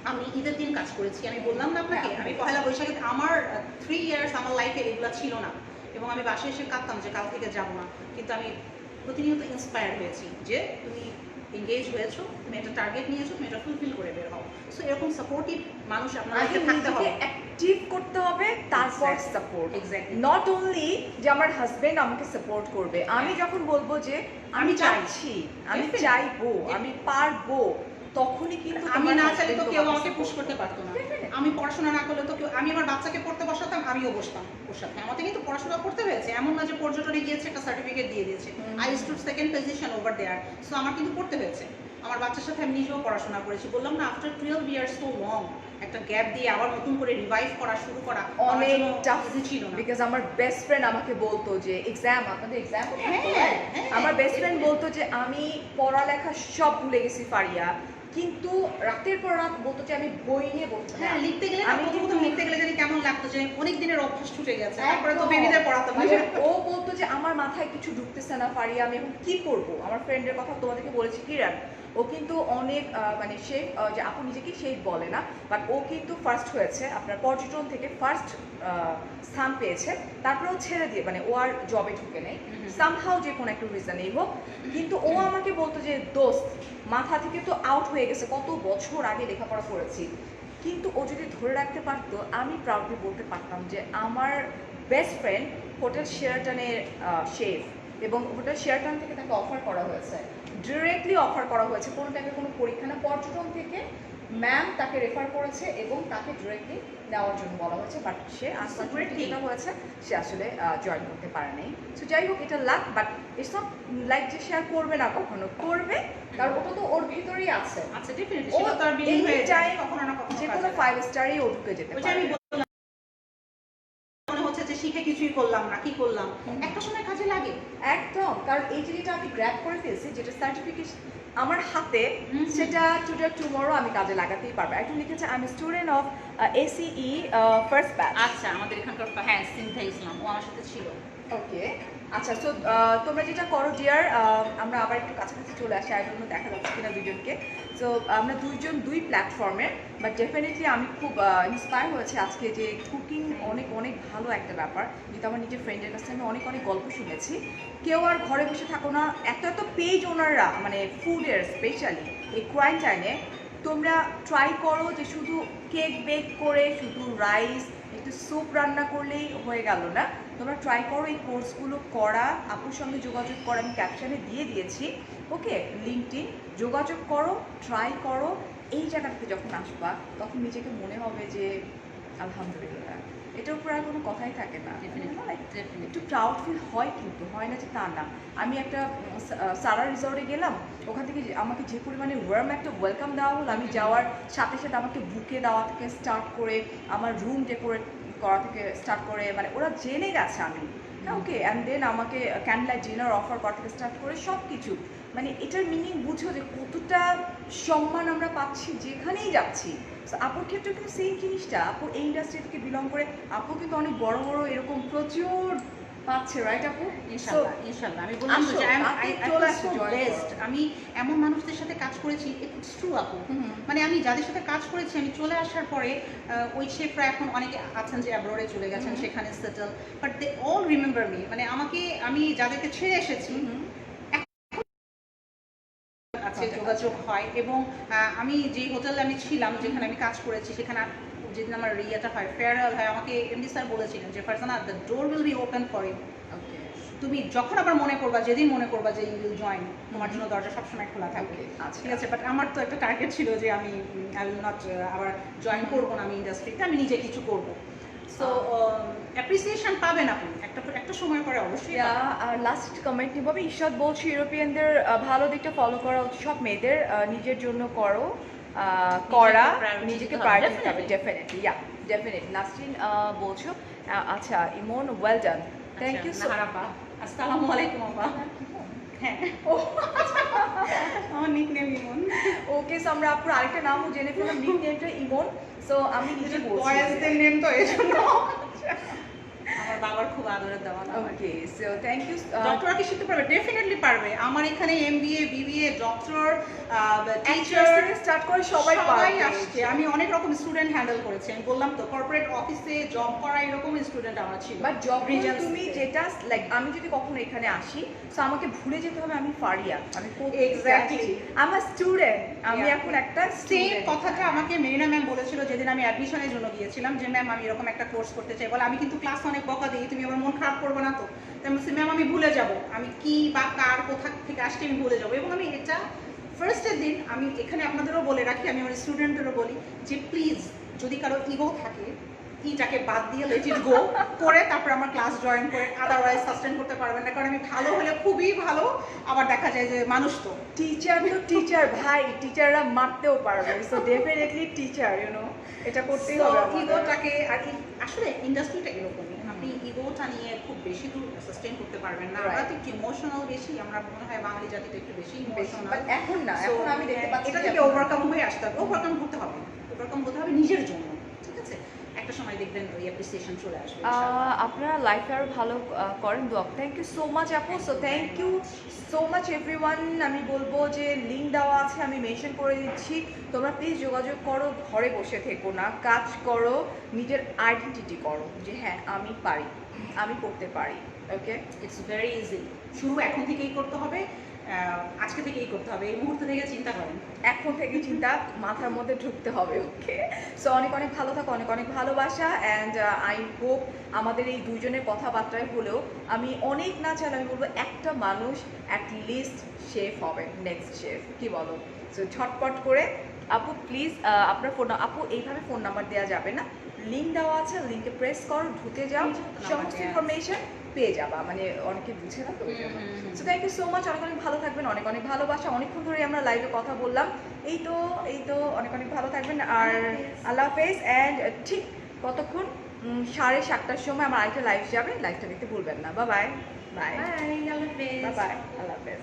আমি ঈদের দিন কাজ করেছি, আমি বললাম না আপনাকে, হ্যাঁ, আমি পহেলা বৈশাখে আমার 3 ইয়ার্স আমার লাইফে এগুলো ছিল না, এবং আমি বাসায় এসে কাঁদতাম যে কাল থেকে যাব না। কিন্তু আমি প্রতিনিয়ত ইন্সপায়ার হয়েছি যে তুমি এঙ্গেজ হয়েছো, তুমি একটা টার্গেট নিয়েছো, তুমি এটা ফুলফিল করে বের হও। সো এরকম সাপোর্টিভ মানুষ আপনার আগে লাইফে থাকতে নিজেকে হবে। অ্যাক্টিভ করতে হবে, তারপর Exactly. Support. Exactly. Not only যে আমার হাজবেন্ড আমাকে সাপোর্ট করবে, আমি যখন বলবো যে আমি আমি চাই। চাচ্ছি, আমি Definitely. চাইবো, আমি পারবো, তখনই কিন্তু আমি তোমার না চাইলে husband তো কেউ তোমাকে আমাকে পুশ support করতে পারতো না। Definitely. আমি পড়াশোনা না করলে তো কেউ, আমি আমার বাচ্চাকে পড়তে বসাতাম, আমিও বসতাম ওর সাথে। আমাকে কিন্তু পড়াশোনা করতে হয়েছে, এমন না যে পর্যটনে গিয়েছে একটা সার্টিফিকেট দিয়ে দিয়েছে। I stood second position over there. So আমার কিন্তু পড়তে হয়েছে। আমার বাচ্চার সাথে আমি নিজেও পড়াশোনা করেছি। বললাম না, আফটার 12 ইয়ার্স সো লং, একটা গ্যাপ দিয়ে আবার নতুন করে রিভাইভ করা শুরু করা আমার অনেক জন্য টাফ easy ছিল না। বিকজ আমার বেস্ট ফ্রেন্ড আমাকে বলতো যে এক্সাম, আপনাদের এক্সাম, হ্যাঁ, হ্যাঁ, আমার বেস্ট ফ্রেন্ড বলতো যে আমি পড়ালেখা সব ভুলে গেছি ফারিয়া, কিন্তু রাতের পর রাত বলতো যে আমি বই নিয়ে বলছি। হ্যাঁ, লিখতে গেলে না, আমি প্রথম কিন্তু- লিখতে গেলে জানি কেমন লাগতো যে অনেক দিনের অভ্যাস ছুটে গেছে। তারপরে তো একদম। বেবিদের পড়াতাম। মানে ও বলতো যে আমার মাথায় কিছু ঢুকতেছে না ফারিয়া, আমি এখন কি করব। আমার ফ্রেন্ডের কথা তোমাদেরকে বলেছি, কিরান, ও কিন্তু অনেক মানে সে যে আপু নিজেকে সেই বলে না, বাট ও কিন্তু ফার্স্ট হয়েছে, আপনার পর্যটন থেকে ফার্স্ট স্থান পেয়েছে। তারপরে ও ছেড়ে দিয়ে, মানে ও আর জবে ঢুকে নেই সামহাও, যে কোনো একটা রিজনেই হোক। কিন্তু ও আমাকে বলতো যে দোস্ত, মাথা থেকে তো আউট হয়ে গেছে, কত বছর আগে লেখাপড়া করেছি, কিন্তু ও যদি ধরে রাখতে পারতো, আমি প্রাউডলি বলতে পারতাম যে আমার বেস্ট ফ্রেন্ড হোটেল শেরাটনের শেফ, এবং হোটেল শেরাটন থেকে তাকে অফার করা হয়েছে, ডিরেক্টলি অফার করা হয়েছে, কোনো টাইমে কোনো পরীক্ষা না, পর্যটন থেকে ম্যাম তাকে রেফার করেছে এবং তাকে ডিরেক্টলি নেওয়ার জন্য বলা হয়েছে, বাট সে আনফরচুনেটলি যেটা হয়েছে, সে আসলে জয়েন করতে পারে নাই। সো যাই হোক, এটা lakh, but it's not like যে শেয়ার করবে না, কখনো করবে, কারণ ওটা তো ওর ভিতরেই আছে। আচ্ছা, ডেফিনেটলি ও সেটা তো আর বিলীন হয়ে যায় anytime কখনো না কখনো যে কাজে কোনো লাগে। 5 স্টারই ও ঢুকে যেতে ওই যে আমি পারে। বললাম, মনে হচ্ছে যে শিখে কিছুই করলাম না, কি করলাম, একটা সময় কাজে লাগে। একদম, কারণ এই যে যেটা আমি গ্র্যাব করে ফেলছি, যেটা সার্টিফিকেশন আমার হাতে, সেটা টুডে টুমরো আমি কাজে লাগাতেই পারবো। একজন লিখেছে আমি student of ACE first batch. আচ্ছা, আমাদের এখানকার হ্যাঁ সিনথা ইসলাম, ও আমার সাথে ছিল। ওকে, আচ্ছা। সো তোমরা যেটা করো ডিয়ার, আমরা আবার একটু কাছাকাছি চলে আসি, আই ডোন্ট নো দেখা যাচ্ছে কিনা দুজনকে। সো আমরা দুইজন দুই প্ল্যাটফর্মে, বাট ডেফিনেটলি আমি খুব ইন্সপায়ার হয়েছে আজকে, যে কুকিং অনেক অনেক ভালো একটা ব্যাপার, যেটা আমার নিজের ফ্রেন্ডের কাছে আমি অনেক অনেক গল্প শুনেছি। কেউ আর ঘরে বসে থাকো না, এত এত পেজ ওনাররা, মানে ফুডের স্পেশালি এই কোয়ারেন্টাইনে, তোমরা ট্রাই করো যে শুধু কেক বেক করে, শুধু রাইস, একটু স্যুপ রান্না করলেই হয়ে গেল না। তোমরা ট্রাই করো এই কোর্সগুলো করা, আপুর সঙ্গে যোগাযোগ করো, আমি ক্যাপশনে দিয়ে দিয়েছি, ওকে, লিঙ্কটিন, যোগাযোগ করো, ট্রাই করো। এই জায়গাটাতে যখন আসবা, তখন নিজেকে মনে হবে যে আলহামদুলিল্লাহ, এটার উপর আর কোনো কথাই থাকে না। একটু প্রাউড ফিল হয়, কিন্তু হয় না যে তা না। আমি একটা সারা রিসর্টে গেলাম, ওখান থেকে আমাকে যে পরিমাণে ওয়ার্ম একটা ওয়েলকাম দেওয়া হলো, আমি যাওয়ার সাথে সাথে আমাকে বুকে দেওয়া থেকে স্টার্ট করে, আমার রুম ডেকোরেট করা থেকে স্টার্ট করে, মানে ওরা জেনে গেছে আমি, ওকে, অ্যান্ড দেন আমাকে ক্যান্ডেল ডিনার অফার করা থেকে স্টার্ট করে সব কিছু, মানে এটার মিনিং বুঝো যে কতটা সম্মান আমরা পাচ্ছি যেখানেই যাচ্ছি। So, আপুর ক্ষেত্রে কিন্তু সেম জিনিসটা, আপু এই ইন্ডাস্ট্রি থেকে বিলং করে, আপু কিন্তু অনেক বড় বড় এরকম প্রচুর পাচ্ছে, রাইট আপু? ইনশাআল্লাহ, ইনশাআল্লাহ। আমি বললাম তো যে চলে আসো, so join blessed। করো। আমি এমন মানুষদের সাথে কাজ করেছি, ইটস ট্রু আপু। মানে আমি যাদের সাথে কাজ করেছি, আমি চলে আসার পরে ওই শেফরা এখন অনেকে আছেন যে অ্যাব্রোডে চলে গেছেন, সেখানে settle, but they all remember me. মানে আমাকে, আমি যাদেরকে ছেড়ে এসেছি আছে, যোগাযোগ হয়। এবং আমি যে হোটেলে আমি ছিলাম, যেখানে আমি কাজ করেছি, সেখানে যেদিন আমার ইয়েটা হয়, ফেয়ারওয়েল হয়, আমাকে এমডি স্যার বলেছিলেন যে Farzana, the door will be open for you. তুমি যখন আবার মনে করবা, যেদিন মনে করবা যে ইউ উইল জয়েন, তোমার জন্য দরজা সবসময় খোলা থাকবে। আচ্ছা ঠিক আছে, বাট আমার তো একটা টার্গেট ছিল যে আমি আই উইল নট আবার জয়েন করবো না আমি ইন্ডাস্ট্রিতে, আমি নিজে কিছু করবো। সো অ্যাপ্রিসিয়েশন পাবেন আপনি একটা সময় পরে অবশ্যই পাবেন। আর লাস্ট কমেন্ট নিব আমি। ঈশাদ বলছি ইউরোপিয়ানদের ভালো দিকটা ফলো করা উচিত, সব মেয়েদের নিজের জন্য করো, করা নিজেকে প্রায়োরিটি দিতে হবে। Definitely, definitely. নাসরিন বলছো, আচ্ছা Emon, well done, thank you so much. আসসালামু আলাইকুম আপা। হ্যাঁ, ও আমার নিকনেম ইমন। ওকে, সো আমরা আপুর আরেকটা নামও জেনে ফেললাম, নিকনেমটা ইমন। সো আমি নিজে বলছি বয়েজদের নেম তো এই জন্য। আমার বাবার খুব আদরের দেওয়া নাম। ওকে, সো থ্যাংক ইউ। ডক্টররা কি শিখতে পারবে? ডেফিনেটলি পারবে। আমার এখানে এমবিএ, বিবিএ, ডক্টর, টিচার থেকে স্টার্ট করে সবাই আসছে। আমি অনেক রকম স্টুডেন্ট হ্যান্ডেল করেছি। আমি বললাম তো, কর্পোরেট অফিসে জব করা এরকম স্টুডেন্ট আমার ছিল। বাট জব তুমি যেটা লাইক, আমি যদি কখনো এখানে আসি সো আমাকে ভুলে যেতে হবে আমি ফারিয়া, আমি এক্স্যাক্টলি আমার স্টুডেন্ট, আমি এখন একটা সেম স্টুডেন্ট। কথাটা আমাকে মেরিনা ম্যাম বলেছিল যেদিন আমি অ্যাডমিশনের জন্য গিয়েছিলাম, যে ম্যাম আমি এরকম একটা কোর্স করতে চাই। বলে আমি কিন্তু ক্লাস অনেক বকা দিই, তুমি আমার মন খারাপ করবে না তো? ম্যাম আমি ভুলে যাব, আমি কি বা কার কোথা থেকে আসছে আমি ভুলে যাবো। এবং আমি এটা ফার্স্টের দিন আমি এখানে আপনাদেরও বলে রাখি, আমি আমার স্টুডেন্টদেরও বলি যে প্লিজ যদি কারো ইগো থাকে, ইটাকে বাদ দিয়ে লেট ইট গো করে তারপর আমার ক্লাস জয়েন করে, আদারওয়াইজ সাস্টেন করতে পারবেন না। কারণ আমি ভালো হলে খুবই ভালো, আবার দেখা যায় যে মানুষ তো টিচার তো টিচার ভাই, টিচাররা মারতেও পারবে। So definitely teacher, you know, এটা করতেই হবে আমাদের। ইগোটাকে, আর আসলে ইন্ডাস্ট্রিটা এরকমই, আপনি ইগোটা নিয়ে খুব বেশি দূর সাস্টেন করতে পারবেন না। আমরা তো একটু ইমোশনাল বেশি, আমরা মনে হয় বাঙালি জাতিটা একটু বেশি ইমোশনাল। But এখন না, এখন আমি দেখতে পাচ্ছি এটা যে থেকে এখন- ওভারকাম হয়ে আসতে হবে, ওভারকাম হতে হবে, ওভারকাম হতে হবে নিজের জন্য। ঠিক আছে, একটা সময় দেখবেন ওই অ্যাপ্রিসিয়েশন চলে আসবে। আপনারা লাইফে আরো ভালো করেন, দোয়া। থ্যাংক ইউ সো মাচ আপু। So thank you so much everyone. আমি বলবো যে লিঙ্ক দেওয়া আছে, আমি মেনশন করে দিচ্ছি, তোমরা প্লিজ যোগাযোগ করো, ঘরে বসে থেকো না, কাজ করো, নিজের আইডেন্টিটি করো যে হ্যাঁ আমি পারি, আমি করতে পারি। ওকে, ইটস ভেরি ইজি। শুরু এখন থেকেই করতে হবে, আজকে থেকেই করতে হবে, এই মুহূর্ত থেকে চিন্তা করেন। এখন থেকে চিন্তা মাথার মধ্যে ঢুকতে হবে। ওকে, সো অনেক অনেক ভালো থাকো, অনেক অনেক ভালোবাসা। অ্যান্ড আই হোপ আমাদের এই দুজনের কথাবার্তায় হলেও আমি অনেক না চাইলে আমি বলবো একটা মানুষ অ্যাটলিস্ট শেফ হবে, নেক্সট শেফ, কি বলো? সো ঝটপট করে আপু প্লিজ আপনার ফোন, আপু এইভাবে ফোন নাম্বার দেওয়া যাবে না, লিঙ্ক দেওয়া আছে, লিঙ্কে প্রেস করো, ঢুকে যাও, সমস্ত ইনফরমেশন পেয়ে যাবা। মানে অনেকে বুঝে না তো ওই জন্য। So thank you so much, অনেক অনেক ভালো থাকবেন, অনেক অনেক ভালোবাসা। অনেকক্ষণ ধরে আমরা লাইভে কথা বললাম, এই তো অনেক অনেক ভালো থাকবেন। আর আল্লাহ হাফেজ। অ্যান্ড ঠিক কতক্ষণ 7:30টার সময় আমার আরেকটা লাইভ যাবে, লাইভটা দেখতে ভুলবেন না। বাই বাই, বাই, আল্লাহ হাফেজ। বাই বাই, আল্লাহ হাফেজ।